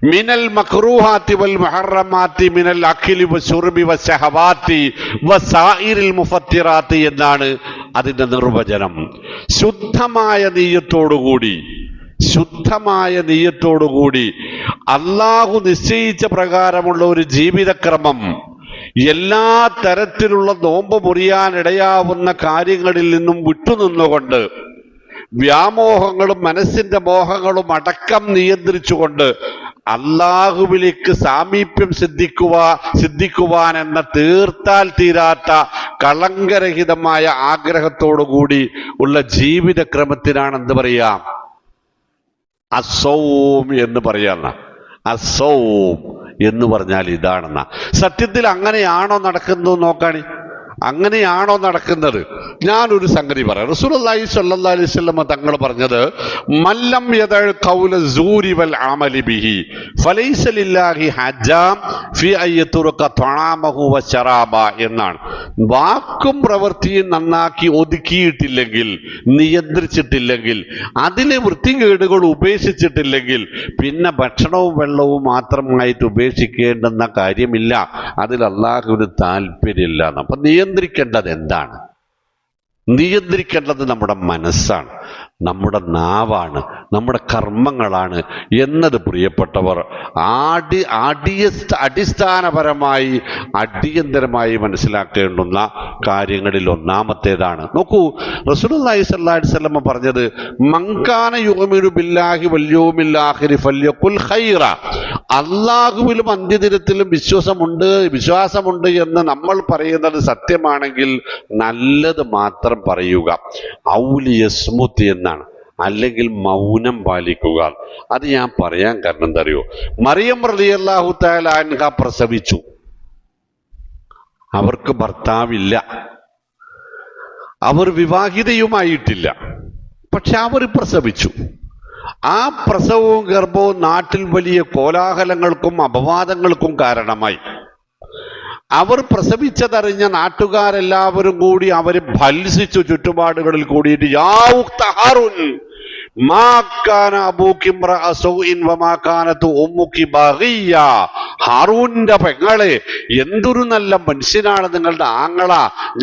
മിനൽ മക്റൂഹാത്തി വൽ മുഹറമാത്തി മിനൽ അഖിലി വശുർബി വശഹവാത്തി വസായിരിൽ മുഫത്തിറാത്തി എന്നാണ് അതിന്റെ നിർവചനം. ശുദ്ധമായ നീയത്തോടുകൂടി അള്ളാഹു നിശ്ചയിച്ച പ്രകാരമുള്ള ഒരു ജീവിതക്രമം, എല്ലാ തരത്തിലുള്ള നോമ്പ് മുറിയാനിടയാവുന്ന കാര്യങ്ങളിൽ നിന്നും വിട്ടുനിന്നുകൊണ്ട്, വ്യാമോഹങ്ങളും മനസ്സിന്റെ മോഹങ്ങളും അടക്കം നിയന്ത്രിച്ചുകൊണ്ട് അള്ളാഹുവിലേക്ക് സാമീപ്യം സിദ്ധിക്കുവാൻ എന്ന തീർത്താൽ തീരാത്ത കളങ്കരഹിതമായ ആഗ്രഹത്തോടുകൂടി ഉള്ള ജീവിതക്രമത്തിനാണ് എന്ത് പറയാം? അസ്സൗം എന്ന് പറയാന്ന. അസ്സൗം എന്ന് പറഞ്ഞാൽ ഇതാണെന്ന. സത്യത്തിൽ അങ്ങനെയാണോ നടക്കുന്നത് നോക്കാണി? അങ്ങനെയാണോ നടക്കുന്നത്? ഞാനൊരു സംഗതി പറയാം. റസൂലുള്ളാഹി സ്വല്ലല്ലാഹി അലൈഹി വസല്ലം തങ്ങൾ പറഞ്ഞത് മല്ലം യദൽ ഖൗല സൂരി വൽ അമലി ബിഹി ഫലൈസ ലില്ലാഹി ഹജ്ജാം ഫി അയ്യതുറക തആമഹു വശറാബ എന്നാണ്. വാക്കും പ്രവൃത്തിയും നന്നാക്കി ഒതുക്കിയിട്ടില്ലെങ്കിൽ, നിയന്ത്രിച്ചിട്ടില്ലെങ്കിൽ, അതിലെ വൃത്തികേടുകൾ ഉപേക്ഷിച്ചിട്ടില്ലെങ്കിൽ പിന്നെ ഭക്ഷണവും വെള്ളവും മാത്രമായിട്ട് ഉപേക്ഷിക്കേണ്ടെന്ന കാര്യമില്ല. അതിൽ അള്ളാഹുവിന് താല്പര്യമില്ല. അപ്പൊ നിയന്ത്രിക്കേണ്ടത് എന്താണ്? നിയന്ത്രിക്കേണ്ടത് നമ്മുടെ മനസ്സാണ്, നമ്മുടെ നാവാണ്, നമ്മുടെ കർമ്മങ്ങളാണ് എന്നത് പ്രിയപ്പെട്ടവർ അടിസ്ഥാനപരമായി അടിയന്തരമായി മനസ്സിലാക്കേണ്ടുന്ന കാര്യങ്ങളിൽ ഒന്നാമത്തേതാണ്. നോക്കൂ, റസൂലുള്ളാഹി സ്വല്ലല്ലാഹി അലൈഹി വസല്ലം പറഞ്ഞത് മൻകാന യുഅ്മിനു ബില്ലാഹി വൽ യൗമിൽ ആഖിരി ഫല്യഖുൽ ഖൈറ. അള്ളാഹുവിലും അന്ത്യദിനത്തിലും വിശ്വാസമുണ്ട് എന്ന് നമ്മൾ പറയുന്നത് സത്യമാണെങ്കിൽ നല്ലത് മാത്രം പറയുക. ഔലിയസ്മുത്ത് എന്നാണ്, അല്ലെങ്കിൽ മൗനം പാലിക്കുക. അത് ഞാൻ പറയാൻ കാരണം എന്താ അറിയോ? മറിയം റളിയല്ലാഹു തആല അൻഹ പ്രസവിച്ചു. അവർക്ക് ഭർത്താവില്ല, അവർ വിവാഹിതയുമായിട്ടില്ല. പക്ഷെ അവർ പ്രസവിച്ചു. ആ പ്രസവവും ഗർഭവും നാട്ടിൽ വലിയ കോലാഹലങ്ങൾക്കും അപവാദങ്ങൾക്കും കാരണമായി. അവർ പ്രസവിച്ചതറിഞ്ഞ നാട്ടുകാരെല്ലാവരും കൂടി അവരെ ഭത്സിച്ചു. ചുറ്റുപാടുകളിൽ കൂടിയിട്ട് യാ ഉഖ്ത ഹാറൂൻ മാ കാന അബൂകി ഇംറഅ സൗഇൻ വമാ കാനതു ഉമ്മുകി ബഗിയ. ഹാറൂന്റെ പെങ്ങളെ, എന്തൊരു നല്ല മനുഷ്യനാണ് നിങ്ങളുടെ ആങ്ങള,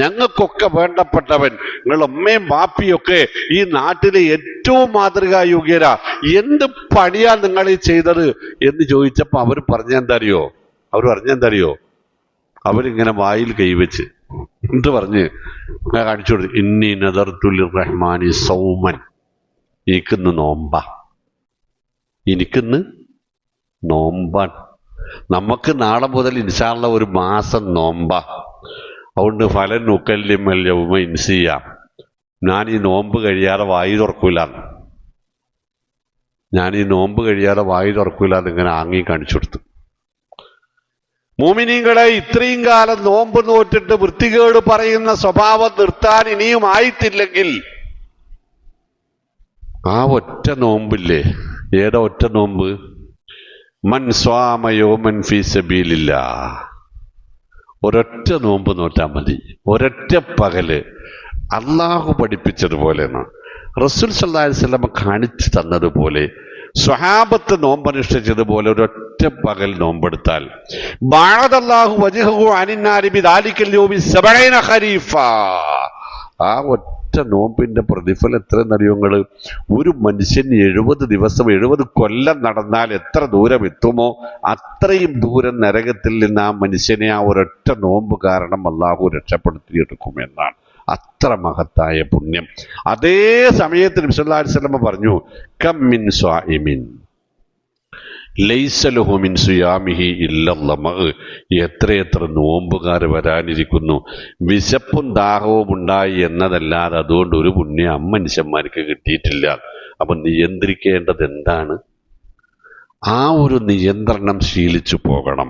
ഞങ്ങൾക്കൊക്കെ വേണ്ടപ്പെട്ടവൻ, നിങ്ങളുടെ ഉമ്മയും ബാപ്പിയൊക്കെ ഈ നാട്ടിലെ ഏറ്റവും മാതൃകായോഗ്യരാ, എന്ത് പണിയാ നിങ്ങൾ ഈ ചെയ്തത് എന്ന് ചോദിച്ചപ്പോ അവർ പറഞ്ഞെന്തറിയോ? അവരിങ്ങനെ വായിൽ കൈവച്ച് എന്ത് പറഞ്ഞ് കാണിച്ചു കൊടുത്തു? ഇന്നി നദർതു ലിർറഹ്മാനി സൗമൻ. എനിക്കിന്ന് നോമ്പാണ്. നമുക്ക് നാളെ മുതൽ ഇൻഷാ അല്ലാഹ് ഒരു മാസം നോമ്പാ. അതുകൊണ്ട് ഫലൻ നുക്കല്ലിമൽ യൗമ ഇൻസിയ. ഞാൻ ഈ നോമ്പ് കഴിയാതെ വായി തുറക്കൂല ഇങ്ങനെ ആങ്ങി കാണിച്ചു കൊടുത്തു. മോമിനീങ്ങളെ, ഇത്രയും കാലം നോമ്പ് നോറ്റിട്ട് വൃത്തികേട് പറയുന്ന സ്വഭാവം നിർത്താൻ ഇനിയും ആയിട്ടില്ലെങ്കിൽ ആ ഒറ്റ നോമ്പില്ലേ? ഏതാ ഒറ്റ നോമ്പ്? മൻ സ്വാമ യൗമൻ ഫീ സബീലില്ലാഹ്. ഒരൊറ്റ നോമ്പ് നോറ്റാ മതി, ഒരൊറ്റ പകല്. അള്ളാഹു പഠിപ്പിച്ചതുപോലെയാണ്, റസൂൽ സല്ലല്ലാഹു അലൈഹി വസല്ലം കാണിച്ചു തന്നതുപോലെ, സ്വഹാബത്ത് നോമ്പനുഷ്ഠിച്ചതുപോലെ ഒരൊറ്റ പകൽ നോമ്പെടുത്താൽ ബഅദല്ലാഹു വജ്ഹഹു അനിന്നാരി ബിദാലിക്കൽ യൗമി 70 ഖരീഫ. ആ ഒറ്റ നോമ്പിന്റെ പ്രതിഫലം എത്രയെന്നറിയോ നിങ്ങള്? ഒരു മനുഷ്യന് 70 ദിവസം 70 കൊല്ലം നടന്നാൽ എത്ര ദൂരം എത്തുമോ അത്രയും ദൂരം നരകത്തിൽ നിന്ന് ആ മനുഷ്യനെ ആ ഒരൊറ്റ നോമ്പ് കാരണം അള്ളാഹു രക്ഷപ്പെടുത്തിയെടുക്കുമെന്നാണ്. അത്ര മഹത്തായ പുണ്യം. അതേ സമയത്ത് നബി സല്ലല്ലാഹു അലൈഹി വസല്ലം പറഞ്ഞു, കം മിൻ സ്വാഇമിൻ ലൈസ ലഹു മിൻ സിയാമിഹി ഇല്ലല്ലമ. എത്രയെത്ര നോമ്പുകാർ വരാനിരിക്കുന്നു, വിശപ്പും ദാഹവും ഉണ്ടായി എന്നതല്ലാതെ അതുകൊണ്ട് ഒരു പുണ്യം മനുഷ്യന്മാർക്ക് കിട്ടിയിട്ടില്ല. അപ്പൊ നിയന്ത്രിക്കേണ്ടത് എന്താണ്? ആ ഒരു നിയന്ത്രണം ശീലിച്ചു പോകണം.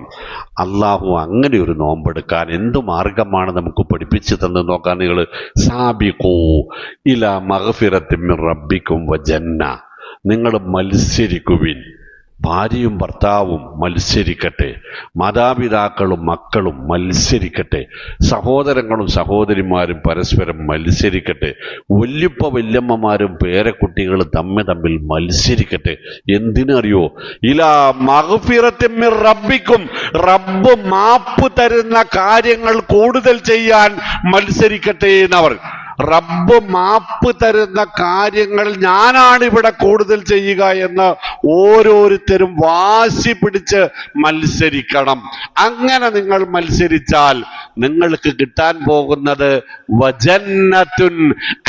അള്ളാഹു അങ്ങനെ ഒരു നോമ്പെടുക്കാൻ എന്തു മാർഗമാണ് നമുക്ക് പഠിപ്പിച്ചു തന്നു നോക്കാൻ. നിങ്ങൾ സാബിഖൂ ഇലാ മഗ്ഫിറത്തിൻ മിർ റബ്ബിക്കും വജന്ന. നിങ്ങൾ മത്സരിക്കുവിൻ ഭാര്യയും ഭർത്താവും മത്സരിക്കട്ടെ, മാതാപിതാക്കളും മക്കളും മത്സരിക്കട്ടെ, സഹോദരങ്ങളും സഹോദരിമാരും പരസ്പരം മത്സരിക്കട്ടെ, വല്യപ്പ വല്യമ്മമാരും പേരക്കുട്ടികളും തമ്മിൽ മത്സരിക്കട്ടെ. എന്തിനറിയോ? ഇലാ മഗ്ഫിറത്തിൻ മിർ റബ്ബിക്കും, റബ്ബ് മാപ്പ് തരുന്ന കാര്യങ്ങൾ കൂടുതൽ ചെയ്യാൻ മത്സരിക്കട്ടെ എന്നവർ. റബ്ബ് മാപ്പ് തരുന്ന കാര്യങ്ങൾ ഞാനാണ് ഇവിടെ കൂടുതൽ ചെയ്യുക എന്ന് ഓരോരുത്തരും വാശി പിടിച്ച് മത്സരിക്കണം. അങ്ങനെ നിങ്ങൾ മത്സരിച്ചാൽ നിങ്ങൾക്ക് കിട്ടാൻ പോകുന്നത് വജന്നത്തുൻ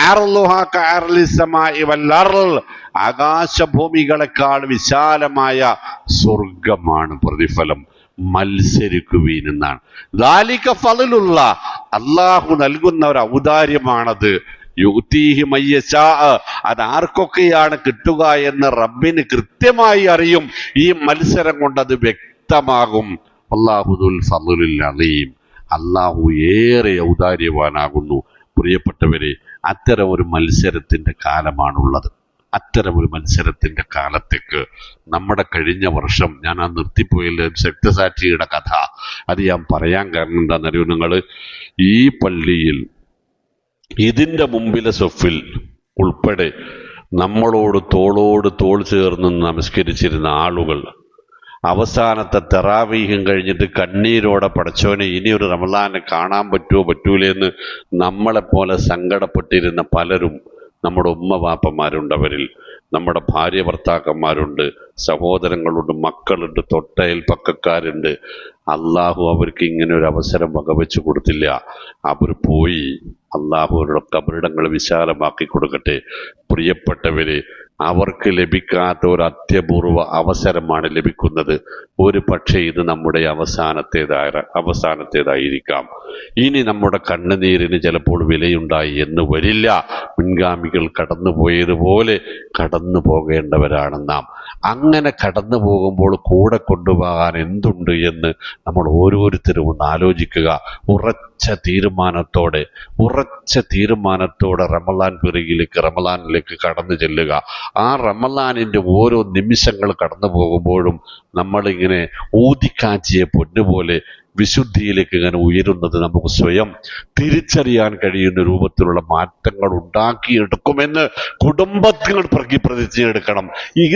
അർളുഹാ കഅർളിസ് സമാഇ വൽ അർള്, ആകാശഭൂമികളെക്കാൾ വിശാലമായ സ്വർഗമാണ് പ്രതിഫലം. മത്സരിക്കുവീൻ എന്നാണ്. ദാലിക ഫളലുല്ലാഹ്, അല്ലാഹു നൽകുന്ന ഒരു ഔദാര്യമാണത്. യുഅ്തീഹി മയ്യശാ, അത് ആർക്കൊക്കെയാണ് കിട്ടുക എന്ന് റബ്ബിന് കൃത്യമായി അറിയും. ഈ മത്സരം കൊണ്ട് അത് വ്യക്തമാകും. അല്ലാഹു ദുൽ ഫളലിൽ അലീം, അല്ലാഹു ഏറെ ഔദാര്യവാനാകുന്നു. പ്രിയപ്പെട്ടവരെ, അത്തരം ഒരു മത്സരത്തിന്റെ കാലമാണുള്ളത്. അത്തരമൊരു മത്സരത്തിന്റെ കാലത്തേക്ക് നമ്മുടെ കഴിഞ്ഞ വർഷം ഞാൻ ആ നിർത്തിപ്പോയില്ല രക്തസാക്ഷിയുടെ കഥ, അത് ഞാൻ പറയാൻ കാരണം എന്താണെന്നറിയോ? നിങ്ങൾ ഈ പള്ളിയിൽ ഇതിന്റെ മുമ്പിലെ സൊഫിൽ ഉൾപ്പെടെ നമ്മളോട് തോളോട് തോൾ ചേർന്ന് നമസ്കരിച്ചിരുന്ന ആളുകൾ അവസാനത്തെ തറാവീഹും കഴിഞ്ഞിട്ട് കണ്ണീരോടെ പടച്ചോനെ ഇനി ഒരു റമളാനെ കാണാൻ പറ്റുമോ പറ്റൂലെന്ന് നമ്മളെപ്പോലെ സങ്കടപ്പെട്ടിരുന്ന പലരും, നമ്മുടെ ഉമ്മ വാപ്പന്മാരുണ്ട്, അവരിൽ നമ്മുടെ ഭാര്യ ഭർത്താക്കന്മാരുണ്ട്, സഹോദരങ്ങളുണ്ട്, മക്കളുണ്ട്, തൊട്ടയൽപ്പക്കക്കാരുണ്ട്. അള്ളാഹു അവർക്ക് ഇങ്ങനെ ഒരു അവസരം വകവെച്ചു കൊടുത്തില്ല. അവർ പോയി. അള്ളാഹു അവരുടെ കബറിടങ്ങൾ വിശാലമാക്കി കൊടുക്കട്ടെ. പ്രിയപ്പെട്ടവരെ, അവർക്ക് ലഭിക്കാത്ത ഒരു അത്യപൂർവ അവസരമാണ് ലഭിക്കുന്നത്. ഒരു പക്ഷേ ഇത് നമ്മുടെ അവസാനത്തേതായിരിക്കാം. ഇനി നമ്മുടെ കണ്ണുനീരിന് ചിലപ്പോൾ വിലയുണ്ടായി എന്ന് വരില്ല. മുൻഗാമികൾ കടന്നുപോയതുപോലെ കടന്നു പോകേണ്ടവരാണ് നാം. അങ്ങനെ കടന്നു പോകുമ്പോൾ കൂടെ കൊണ്ടുപോകാൻ എന്തുണ്ട് എന്ന് നമ്മൾ ഓരോരുത്തരും ഒന്ന് ആലോചിക്കുക. ഉറച്ച തീരുമാനത്തോടെ റമളാനിലേക്ക് കടന്നു ചെല്ലുക. ആ റമളാനിന്റെ ഓരോ നിമിഷങ്ങൾ കടന്നു പോകുമ്പോഴും നമ്മളിങ്ങനെ ഊതിക്കാച്ചിയെ പൊന്നുപോലെ വിശുദ്ധിയിലേക്ക് ഇങ്ങനെ ഉയരുന്നത് നമുക്ക് സ്വയം തിരിച്ചറിയാൻ കഴിയുന്ന രൂപത്തിലുള്ള മാറ്റങ്ങൾ ഉണ്ടാക്കിയെടുക്കുമെന്ന് കുടുംബത്തിൽ പ്രതിജ്ഞയെടുക്കണം.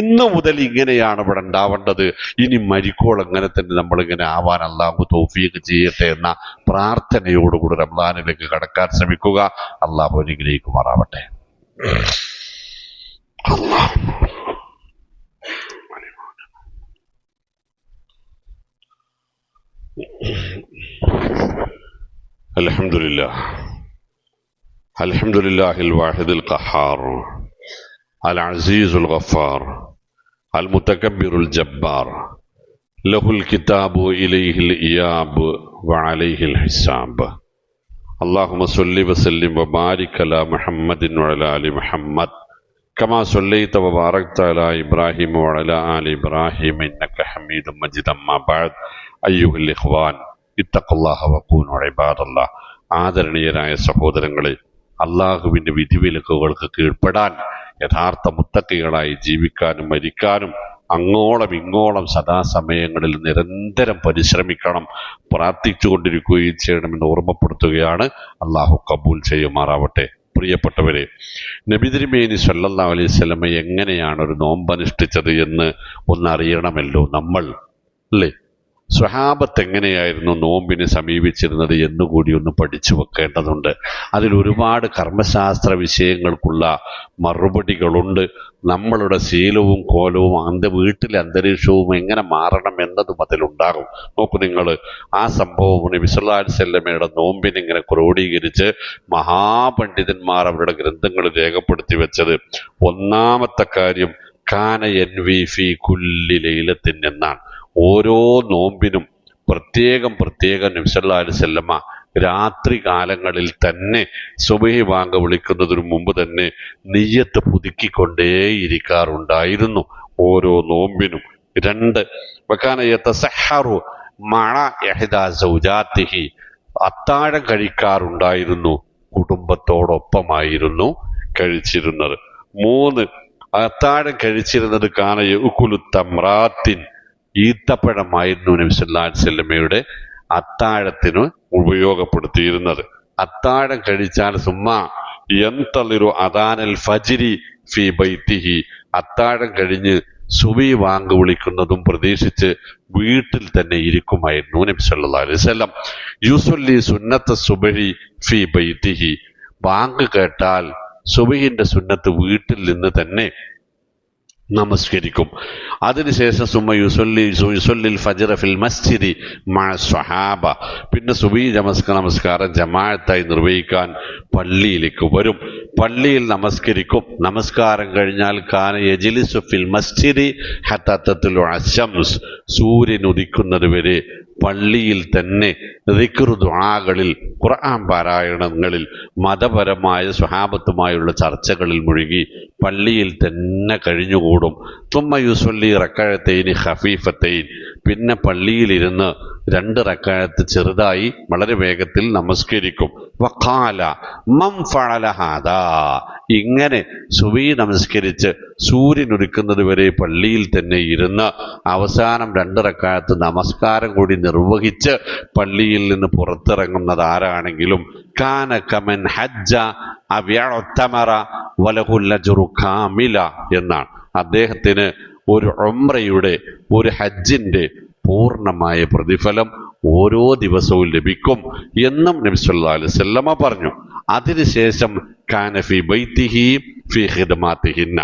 ഇന്ന് മുതൽ ഇങ്ങനെയാണ് ഇവിടെ ഉണ്ടാവേണ്ടത്. ഇനി മരിക്കോൾ അങ്ങനെ തന്നെ നമ്മളിങ്ങനെ ആവാൻ അല്ലാഹു തൗഫീഖ് ചെയ്യട്ടെ എന്ന പ്രാർത്ഥനയോടുകൂടി റമളാനിലേക്ക് കടക്കാൻ ശ്രമിക്കുക. അല്ലാഹു അനുഗ്രഹിക്കുമാറാവട്ടെ. അൽഹംദുലില്ലാഹിൽ വാഹിദിൽ ഖഹാർ അൽ അസീസുൽ ഗഫാർ അൽ മുതകബ്ബിറുൽ ജബ്ബാർ ലഹുൽ കിതാബു ഇലൈഹിൽ ഇയാബ് വഅലൈഹിൽ ഹിസാബ്. അല്ലാഹുമ്മ സ്വല്ലി വസല്ലിം വബാരിക് അലാ മുഹമ്മദിൻ വഅലാ ആലി മുഹമ്മദ് കമാ സ്വല്ലൈത വബാറക്ത അലാ ഇബ്രാഹിം വഅലാ ആലി ഇബ്രാഹിം ഇന്നക ഹമീദും മജീദ്. അമ്മാ ബഅദ് അയ്യുഹൽ ഇഖ്വാൻ ഇത്തഖുല്ലാഹ വകൂനു ഇബാദല്ലാഹ്. ആദരണീയരായ സഹോദരങ്ങളെ, അള്ളാഹുവിന്റെ വിധിവിലക്കുകൾക്ക് കീഴ്പ്പെടാൻ, യഥാർത്ഥ മുത്തക്കികളായി ജീവിക്കാനും മരിക്കാനും അങ്ങോളം ഇങ്ങോളം സദാസമയങ്ങളിൽ നിരന്തരം പരിശ്രമിക്കണം, പ്രാർത്ഥിച്ചുകൊണ്ടിരിക്കുകയും ചെയ്യണമെന്ന് ഓർമ്മപ്പെടുത്തുകയാണ്. അള്ളാഹു കബൂൽ ചെയ്യുമാറാവട്ടെ. പ്രിയപ്പെട്ടവരെ, നബി തിരുമേനി സല്ലല്ലാഹു അലൈഹി വസല്ലം എങ്ങനെയാണ് ഒരു നോമ്പനുഷ്ഠിച്ചത് എന്ന് ഒന്നറിയണമല്ലോ നമ്മൾ, അല്ലേ? സ്വഹാബത്ത് എങ്ങനെയായിരുന്നു നോമ്പിനെ സമീപിച്ചിരുന്നത് എന്നുകൂടി ഒന്ന് പഠിച്ചു വെക്കേണ്ടതുണ്ട്. അതിൽ ഒരുപാട് കർമ്മശാസ്ത്ര വിഷയങ്ങൾക്കുള്ള മറുപടികളുണ്ട്. നമ്മളുടെ ശീലവും കോലവും വീട്ടിലെ അന്തരീക്ഷവും എങ്ങനെ മാറണം എന്നതും അതിലുണ്ടാകും. നോക്കൂ നിങ്ങൾ, ആ സംഭവം നബി സല്ലല്ലാഹു അലൈഹി വസല്ലമയുടെ നോമ്പിനെ ഇങ്ങനെ ക്രോഡീകരിച്ച് മഹാപണ്ഡിതന്മാർ അവരുടെ ഗ്രന്ഥങ്ങളിൽ രേഖപ്പെടുത്തി വെച്ചത്, ഒന്നാമത്തെ കാര്യം കാന യൻവി ഫീ കുല്ലി ലൈലത്തിൻ എന്നാണ്. ഓരോ നോമ്പിനും പ്രത്യേകം നബി സല്ലല്ലാഹു അലൈഹി വസല്ലമ രാത്രി കാലങ്ങളിൽ തന്നെ സുബഹി ബാങ്ക് വിളിക്കുന്നതിനു മുമ്പ് തന്നെ നിയ്യത്ത് പുതുക്കിക്കൊണ്ടേയിരിക്കാറുണ്ടായിരുന്നു ഓരോ നോമ്പിനും. 2, വകാന യതസഹറു മഅ ഇഹ്ദാ സൗജാതിഹി, അത്താഴം കഴിക്കാറുണ്ടായിരുന്നു, കുടുംബത്തോടൊപ്പമായിരുന്നു കഴിച്ചിരുന്നത്. 3, അത്താഴം കഴിച്ചിരുന്നത് കാന യഅ്കുലു തംറാത്തിൻ, ഈത്തപ്പഴമായിരുന്നു നബി സല്ലല്ലാഹു അലൈഹി വസല്ലമയുടെ അത്താഴത്തിന് ഉപയോഗപ്പെടുത്തിയിരുന്നത്. അത്താഴം കഴിച്ചാൽ സുമ്മ യന്തളിറു അദാനൽ ഫജ്രി ഫി ബൈത്തിഹി, അത്താഴം കഴിഞ്ഞ് സുബഹി വാങ്ക് വിളിക്കുന്നതും പ്രതീക്ഷിച്ച് വീട്ടിൽ തന്നെ ഇരിക്കുമായിരുന്നു നബി സല്ലല്ലാഹു അലൈഹി വസല്ലം. യുസല്ലി സുന്നത്ത സുബഹി ഫി ബൈത്തിഹി, ബാങ്ക് കേട്ടാൽ സുബഹിന്റെ സുന്നത്ത് വീട്ടിൽ നിന്ന് തന്നെ നമസ്കരിക്കും. അതിനുശേഷം സുമ്മ യുസല്ലിൽ ഫജ്റ ഫിൽ മസ്ജിദി മഅ സ്വഹാബ, പിന്നെ സുബഹി നമസ്കാരം ജമാഅത്തായി നിർവഹിക്കാൻ പള്ളിയിലേക്ക് വരും. പള്ളിയിൽ നമസ്കരിക്കും. നമസ്കാരം കഴിഞ്ഞാൽ കാന യജ്ലിസു ഫിൽ മസ്ജിദി ഹത്താ തത്ലുഅ അശംസ്, സൂര്യൻ ഉദിക്കുന്നത് വരെ പള്ളിയിൽ തന്നെ ദിക്ർ ദുആകളിൽ, ഖുർആൻ പാരായണങ്ങളിൽ, മതപരമായ സ്വഹാബത്തുമായുള്ള ചർച്ചകളിൽ മുഴുകി പള്ളിയിൽ തന്നെ കഴിഞ്ഞുകൂടും. തുമ്മ യുസല്ലി റക്അത്തൈനി ഖഫീഫത്തൈൻ, പിന്നെ പള്ളിയിലിരുന്ന് 2 റക്അത്ത് ചെറുതായി വളരെ വേഗത്തിൽ നമസ്കരിക്കും. വഖാല മൻ ഫഅല ഹാദാ, ഇങ്ങനെ സുബഹി നമസ്കരിച്ച് സൂര്യൻ ഉദിക്കുന്നത് വരെ പള്ളിയിൽ തന്നെ ഇരുന്ന് അവസാനം 2 റക്അത്ത് നമസ്കാരം കൂടി നിർവഹിച്ച് പള്ളിയിൽ നിന്ന് പുറത്തിറങ്ങുന്നത് ആരാണെങ്കിലും കാന കമൻ ഹജ്ജ അവ്യഅ്തമറ വലഹുൽ അജ്റു കാമില എന്നാണ്. അദ്ദേഹത്തിന് ഒരു ഉംറയുടെ, ഒരു ഹജ്ജിന്റെ പൂർണ്ണമായ പ്രതിഫലം ഓരോ ദിവസവും ലഭിക്കും എന്നും നബി സല്ലല്ലാഹു അലൈഹി വസല്ലമ പറഞ്ഞു. അതിനുശേഷം കാന ഫി ബൈത്തിഹി ഫി ഖിദ്മാത്തിഹിന്ന,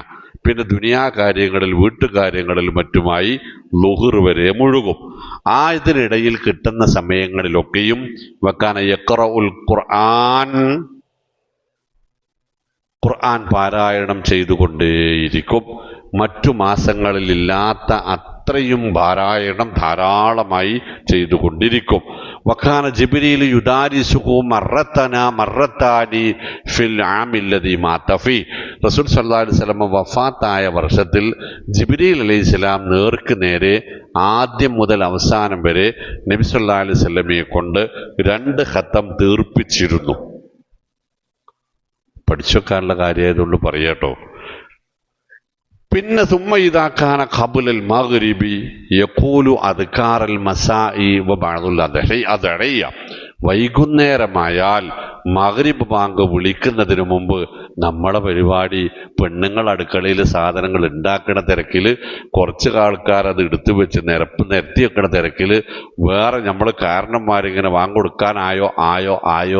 പിന്നെ ദുനിയാ കാര്യങ്ങളിൽ, വീട്ടുകാര്യങ്ങളിൽ മറ്റുമായി ളുഹർ വരെ മുഴുകും. ഇതിനിടയിൽ കിട്ടുന്ന സമയങ്ങളിലൊക്കെയും വക്കാന യഖറഉൽ ഖുർആൻ പാരായണം ചെയ്തുകൊണ്ടേയിരിക്കും. മറ്റു മാസങ്ങളിലില്ലാത്ത അത്രയും പാരായണം ധാരാളമായി ചെയ്തുകൊണ്ടിരിക്കും. വഖാന ജിബ്രീൽ യുദാരിസുഹു മറത്താനി ഫിൽ ആമില്ലദി മാത ഫീ, റസൂൽ സല്ലല്ലാഹു അലൈഹി വസല്ലം വഫാത്തായ വർഷത്തിൽ ജിബ്രീൽ അലൈഹിസ്സലാം നേർക്ക് നേരെ ആദ്യം മുതൽ അവസാനം വരെ നബി സല്ലല്ലാഹു അലൈഹി വസല്ലമയെ കൊണ്ട് 2 ഖത്തം തീർപ്പിച്ചിരുന്നു. പഠിച്ചൊക്കാനുള്ള കാര്യമായതുകൊണ്ട് പറയാട്ടോ. പിന്നെ സുമ്മ ഇദാ കാന ഖബ്ലൽ മഗ്രിബി യഖൂലു അദ്കാറൽ മസാഇ വബഅദുൽ അദ്ഇയ, വൈകുന്നേരമായാൽ മഗ്രിബ് ബാങ്ക് വിളിക്കുന്നതിന് മുമ്പ് നമ്മളെ പരിപാടി പെണ്ണുങ്ങൾ അടുക്കളയിൽ സാധനങ്ങൾ ഉണ്ടാക്കണ തിരക്കിൽ, കുറച്ച് ആൾക്കാർ അത് എടുത്തു വെച്ച് നിരത്തി വെക്കണ തിരക്കിൽ, വേറെ നമ്മൾ കാരണന്മാരിങ്ങനെ വാങ്ങിക്കൊടുക്കാനായോ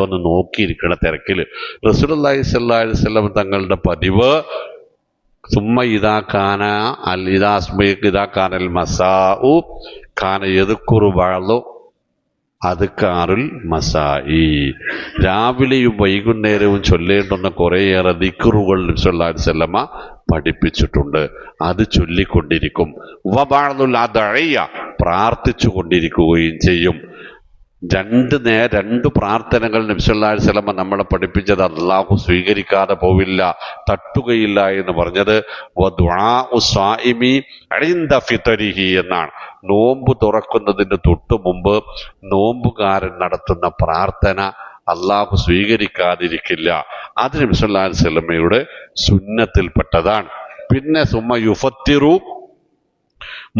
എന്ന് നോക്കിയിരിക്കണ തിരക്കിൽ റസൂലുള്ളാഹി സ്വല്ലല്ലാഹു അലൈഹി വസല്ലം തങ്ങളുടെ പതിവ് സുമ്മ ഇദാ കാന അൽ മസാഉ കാന യദ്കുറു ബഅദു അദ്കാറുൽ മസാഇ, രാവിലെയും വൈകുന്നേരവും ചൊല്ലേണ്ടുന്ന കുറേയേറെ ദിക്റുകൾ സല്ലല്ലാഹു അലൈഹി വസല്ലമ പഠിപ്പിച്ചിട്ടുണ്ട്. അത് ചൊല്ലിക്കൊണ്ടിരിക്കും. വബഅദുൽ അദ്ഇയ, പ്രാർത്ഥിച്ചു കൊണ്ടിരിക്കുകയും ചെയ്യും. 2 പ്രാർത്ഥനകൾ നബി സല്ലല്ലാഹു അലൈഹി വസല്ലം നമ്മളെ പഠിപ്പിച്ചത് അല്ലാഹു സ്വീകരിക്കാതെ പോവില്ല, തട്ടുകയില്ല എന്ന് പറഞ്ഞത് വദുആഉ സ്വാഇമി ഇൻദ ഫിത്രിഹി എന്നാണ്. നോമ്പ് തുറക്കുന്നതിന് തൊട്ടു മുമ്പ് നോമ്പുകാരൻ നടത്തുന്ന പ്രാർത്ഥന അല്ലാഹു സ്വീകരിക്കാതിരിക്കില്ല. അത് നബി സല്ലല്ലാഹു അലൈഹി വസല്ലമയുടെ സുന്നത്തിൽപ്പെട്ടതാണ്. പിന്നെ സുമ്മ യുഫത്തിറു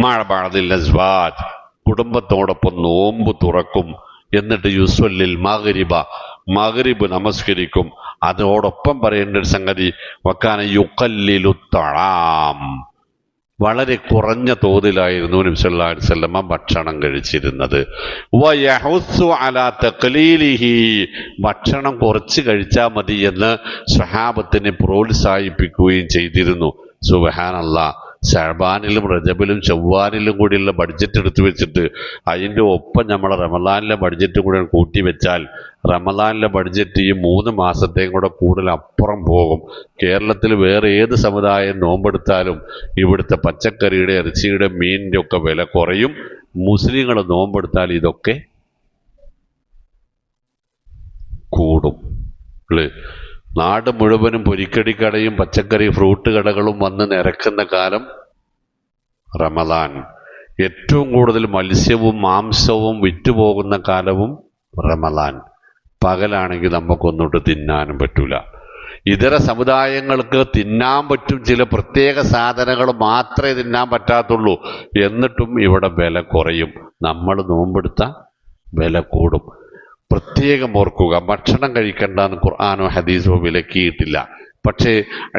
മഅ ബഅദിൽ അസ്വാജ്, കുടുംബത്തോടൊപ്പം നോമ്പ് തുറക്കും. എന്നിട്ട് യുസല്ലിൽ മഗ്രിബ് നമസ്കരിക്കും. അതോടൊപ്പം പറയേണ്ട ഒരു സംഗതി വക്കാന യുഖല്ലിലു തആം, വളരെ കുറഞ്ഞ തോതിലായിരുന്നു നബി സല്ലല്ലാഹു അലൈഹി വസല്ലമ ഭക്ഷണം കഴിച്ചിരുന്നത്. വയഹുസ്സു അലാ തഖ്ലീലിഹി, ഭക്ഷണം കുറച്ച് കഴിച്ചാൽ മതി എന്ന് സ്വഹാബത്തിനെ പ്രോത്സാഹിപ്പിക്കുകയും ചെയ്തിരുന്നു. സുബ്ഹാനല്ലാഹ്, ശഅബാനിലും റജബിലും ശവ്വാലിലും കൂടിയുള്ള ബഡ്ജറ്റ് എടുത്തു വെച്ചിട്ട് അതിൻ്റെ ഒപ്പം നമ്മളെ റമദാനിലെ ബഡ്ജറ്റും കൂടെ കൂട്ടി വെച്ചാൽ റമദാനിലെ ബഡ്ജറ്റ് ഈ 3 മാസത്തെയും കൂടെ കൂടുതൽ അപ്പുറം പോകും. കേരളത്തിൽ വേറെ ഏത് സമുദായം നോമ്പെടുത്താലും ഇവിടുത്തെ പച്ചക്കറിയുടെ, ഇറച്ചിയുടെ, മീനിൻ്റെ ഒക്കെ വില കുറയും. മുസ്ലിങ്ങൾ നോമ്പെടുത്താൽ ഇതൊക്കെ കൂടും അല്ലേ? നാട് മുഴുവനും പൊരിക്കടി കടയും പച്ചക്കറി ഫ്രൂട്ട് കടകളും വന്ന് നിരക്കുന്ന കാലം റമദാൻ. ഏറ്റവും കൂടുതൽ മത്സ്യവും മാംസവും വിറ്റുപോകുന്ന കാലവും റമദാൻ. പകലാണെങ്കിൽ നമുക്കൊന്നോട്ട് തിന്നാനും പറ്റൂല. ഇതര സമുദായങ്ങൾക്ക് തിന്നാൻ പറ്റും ചില പ്രത്യേക സാധനങ്ങൾ മാത്രമേ തിന്നാൻ പറ്റാത്തുള്ളൂ. എന്നിട്ടും ഇവിടെ വില കുറയും. നമ്മൾ നോമ്പെടുത്ത വില കൂടും. പ്രത്യേകം ഓർക്കുക, ഭക്ഷണം കഴിക്കണ്ടെന്ന് ഖുർആനോ ഹദീസോ വിലക്കിയിട്ടില്ല. പക്ഷേ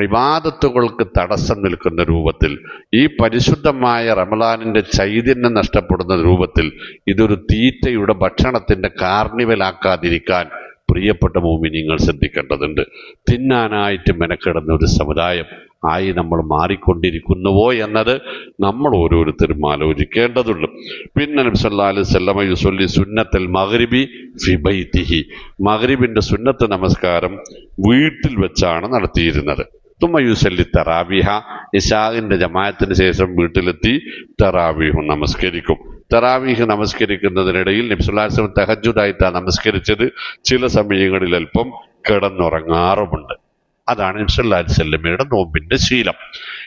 ഇബാദത്തുകൾക്ക് തടസ്സം നിൽക്കുന്ന രൂപത്തിൽ, ഈ പരിശുദ്ധമായ റമളാനിന്റെ ചൈതന്യം നഷ്ടപ്പെടുന്ന രൂപത്തിൽ ഇതൊരു തീറ്റയുടെ ഭക്ഷണത്തിന്റെ കാർണിവലാക്കാതിരിക്കാൻ പ്രിയപ്പെട്ട മുഅ്മിനീങ്ങൾ ശ്രദ്ധിക്കേണ്ടതുണ്ട്. തിന്നാനായിട്ട് മെനക്കെടുന്ന ഒരു സമുദായം ആയി നമ്മൾ മാറിക്കൊണ്ടിരിക്കുന്നുവോ എന്നത് നമ്മൾ ഓരോരുത്തരും ആലോചിക്കേണ്ടതുണ്ട്. പിന്നെ നബി സല്ലല്ലാഹു അലൈഹി വസല്ലമ യുസല്ലി സുന്നത്തൽ മഗ്രിബി ഫി ബൈതിഹി, മഗ്രിബിന്റെ സുന്നത്ത് നമസ്കാരം വീട്ടിൽ വെച്ചാണ് നടത്തിയിരുന്നത്. തുമ്മ യുസല്ലി തറാവീഹ, ഇശാഇന്റെ ജമാഅത്തിന് ശേഷം വീട്ടിലെത്തി തറാവീഹ് നമസ്കരിക്കും. തറാവീഹ് നമസ്കരിക്കുന്നതിനിടയിൽ നബി സല്ലല്ലാഹു അലൈഹി വസല്ലം തഹജ്ജുദായിട്ടാണ് നമസ്കരിച്ചത്. ചില സമയങ്ങളിൽ അല്പം കിടന്നുറങ്ങാറുമുണ്ട്. അതാണ് നബി സല്ലല്ലാഹു അലൈഹി വസല്ലമയുടെ നോമ്പിന്റെ ശീലം.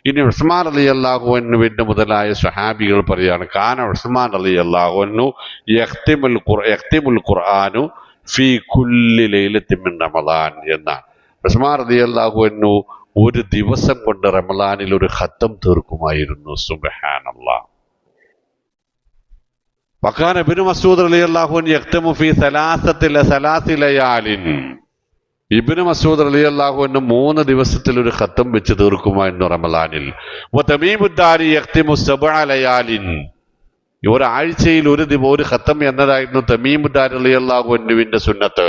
ഇനി ഉസ്മാൻ റളിയല്ലാഹു അൻഹുവിന്റെ മുതലായ സ്വഹാബികൾ പറയാണ്, കാന ഉസ്മാൻ റളിയല്ലാഹു അൻഹു യഖ്തിമുൽ ഖുർആനു ഫീ കുല്ലി ലൈലത്തിൻ മിൻ റമളാൻ എന്നാണ്. ഉസ്മാൻ റളിയല്ലാഹു അൻഹു ഒരു ദിവസം കൊണ്ട് റമളാനിൽ ഒരു ഖത്തം തീർക്കുമായിരുന്നു. സുബ്ഹാനല്ലാഹ്. വകാന ഇബ്നു മസ്ഊദ് റളിയല്ലാഹു അൻഹു യഖ്തമു ഫീ സലാസി ലയാലിൻ, ഇബ്നു മസ്ഊദ് റളിയല്ലാഹു അൻഹു 3 ദിവസത്തിൽ ഒരു ഖത്തം വെച്ച് തീർക്കുമായിരുന്നു റമളാനിൽ. വതമീമുദ്ദാരി യഖ്തിമു 7 ലയാലിൻ, ഒരാഴ്ചയിൽ ഒരു ഖത്തം എന്നതായിരുന്നു തമീമുദ്ദാരി റളിയല്ലാഹു അൻഹുവിന്റെ സുന്നത്ത്.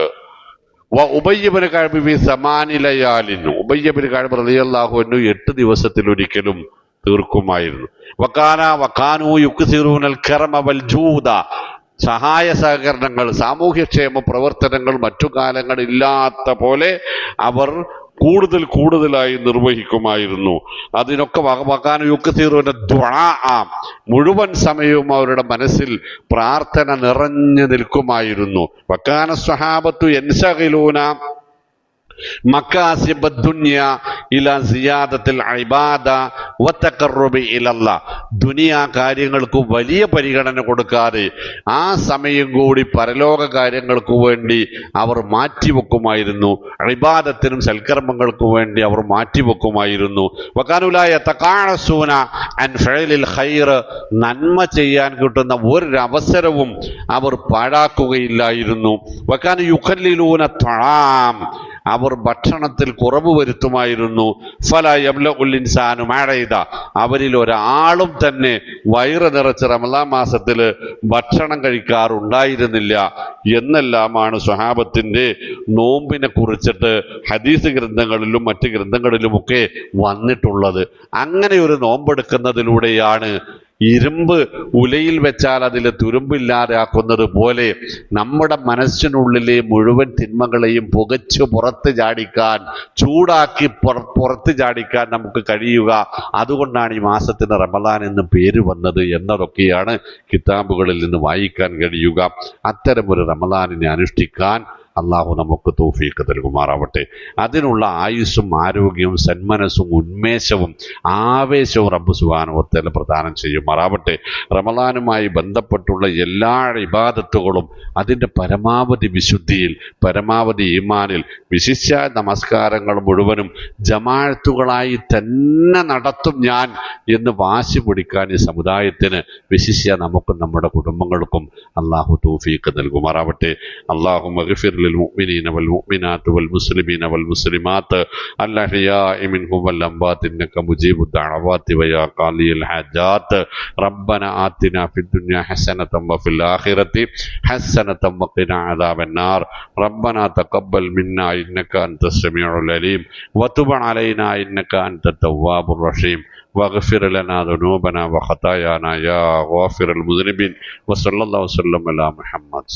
ഉബയ്യ് ഇബ്നു കഅബ് ഫീ 8 ലയാലിൻ, ഉബയ്യ് ഇബ്നു കഅബ് റളിയല്ലാഹു അൻഹു 8 ദിവസത്തിൽ ഒരിക്കലും തീർക്കുമായിരുന്നു. വകാനു യുക്സിറൂനൽ കറമ വൽ ജൂദ, സഹായ സഹകരണങ്ങൾ, സാമൂഹ്യക്ഷേമ പ്രവർത്തനങ്ങൾ മറ്റു കാലങ്ങളില്ലാത്ത പോലെ അവർ കൂടുതലായി നിർവഹിക്കുമായിരുന്നു. അതിനൊക്കെ മുഴുവൻ സമയവും അവരുടെ മനസ്സിൽ പ്രാർത്ഥന നിറഞ്ഞു നിൽക്കുമായിരുന്നു. വക്കാന സ്വഹാബത്തു യൻശഗിലൂന മക്കാസിബ ദുനിയ ഇലാ സിയാദത്തിൽ ഇബാദ വതഖർറുബി ഇലല്ലാഹ്, ദുനിയാ കാര്യങ്ങൾക്ക് വലിയ പരിഗണന കൊടുക്കാതെ ആ സമയം കൂടി പരലോക കാര്യങ്ങൾക്ക് വേണ്ടി അവർ മാറ്റിവെക്കുമായിരുന്നു. ഇബാദത്തിനും സൽക്കർമ്മങ്ങൾക്കും വേണ്ടി അവർ മാറ്റിവെക്കുമായിരുന്നു. വകാനുലാ യതഖാഅസൂന അൻ ഫഅലിൽ ഖൈർ, നന്മ ചെയ്യാൻ കിട്ടുന്ന ഒരു അവസരവും അവർ പാഴാക്കുകയില്ലായിരുന്നു. വകാനു യുഖല്ലിലൂന തആം, അവർ ഭക്ഷണത്തിൽ കുറവ് വരുത്തുമായിരുന്നു. ഫല യംലഉൽ ഇൻസാനു മഅഇദ, അവരിൽ ഒരാളും തന്നെ വയറ് നിറച്ച് റമളാൻ മാസത്തിൽ ഭക്ഷണം കഴിക്കാറുണ്ടായിരുന്നില്ല എന്നെല്ലാമാണ് സ്വഹാബത്തിന്റെ നോമ്പിനെ കുറിച്ചിട്ട് ഹദീസ് ഗ്രന്ഥങ്ങളിലും മറ്റ് ഗ്രന്ഥങ്ങളിലുമൊക്കെ വന്നിട്ടുള്ളത്. അങ്ങനെ ഒരു നോമ്പെടുക്കുന്നതിലൂടെയാണ് ഇരുമ്പ് ഉലയിൽ വെച്ചാൽ അതിൽ തുരുമ്പില്ലാതാക്കുന്നത് പോലെ നമ്മുടെ മനസ്സിനുള്ളിലെ മുഴുവൻ തിന്മകളെയും പുകച്ചു പുറത്ത് ചാടിക്കാൻ, ചൂടാക്കി പുറത്ത് ചാടിക്കാൻ നമുക്ക് കഴിയുക. അതുകൊണ്ടാണ് ഈ മാസത്തിന് റമളാൻ എന്ന് പേര് വന്നത് എന്നതൊക്കെയാണ് കിതാബുകളിൽ നിന്ന് വായിക്കാൻ കഴിയുക. അത്തരമൊരു റമളാനിനെ അനുഷ്ഠിക്കാൻ അള്ളാഹു നമുക്ക് തൗഫീഖ് നൽകുമാറാവട്ടെ. അതിനുള്ള ആയുസ്സും ആരോഗ്യവും സന്മനസ്സും ഉന്മേഷവും ആവേശവും റബ്ബ് സുബ്ഹാനഹു വ തആല പ്രദാനം ചെയ്യുമാറാവട്ടെ. റമളാനുമായി ബന്ധപ്പെട്ടുള്ള എല്ലാ ഇബാദത്തുകളും അതിൻ്റെ പരമാവധി വിശുദ്ധിയിൽ, പരമാവധി ഈമാനിൽ, വിശിഷ്യ നമസ്കാരങ്ങൾ മുഴുവനും ജമാഅത്തുകളായി തന്നെ നടത്തും ഞാൻ എന്ന് വാശി പിടിക്കാൻ ഈ സമുദായത്തിന്, വിശിഷ്യ നമുക്കും നമ്മുടെ കുടുംബങ്ങൾക്കും അള്ളാഹു തൗഫീഖ് നൽകുമാറാവട്ടെ. അല്ലാഹുമ്മ ഗഫിർ للمؤمنين والمؤمنات والمسلمين والمسلمات الأحياء منهم والأموات إنك مجيب الدعوات ويا قاضي الحاجات. ربنا آتنا في الدنيا حسنة وفي الآخرة حسنة وقنا عذاب النار. ربنا تقبل منا إنك أنت السميع العليم وتب علينا إنك أنت التواب الرحيم واغفر لنا ذنوبنا وخطايانا يا غافر المذنبين. وصلى الله وسلم على محمد.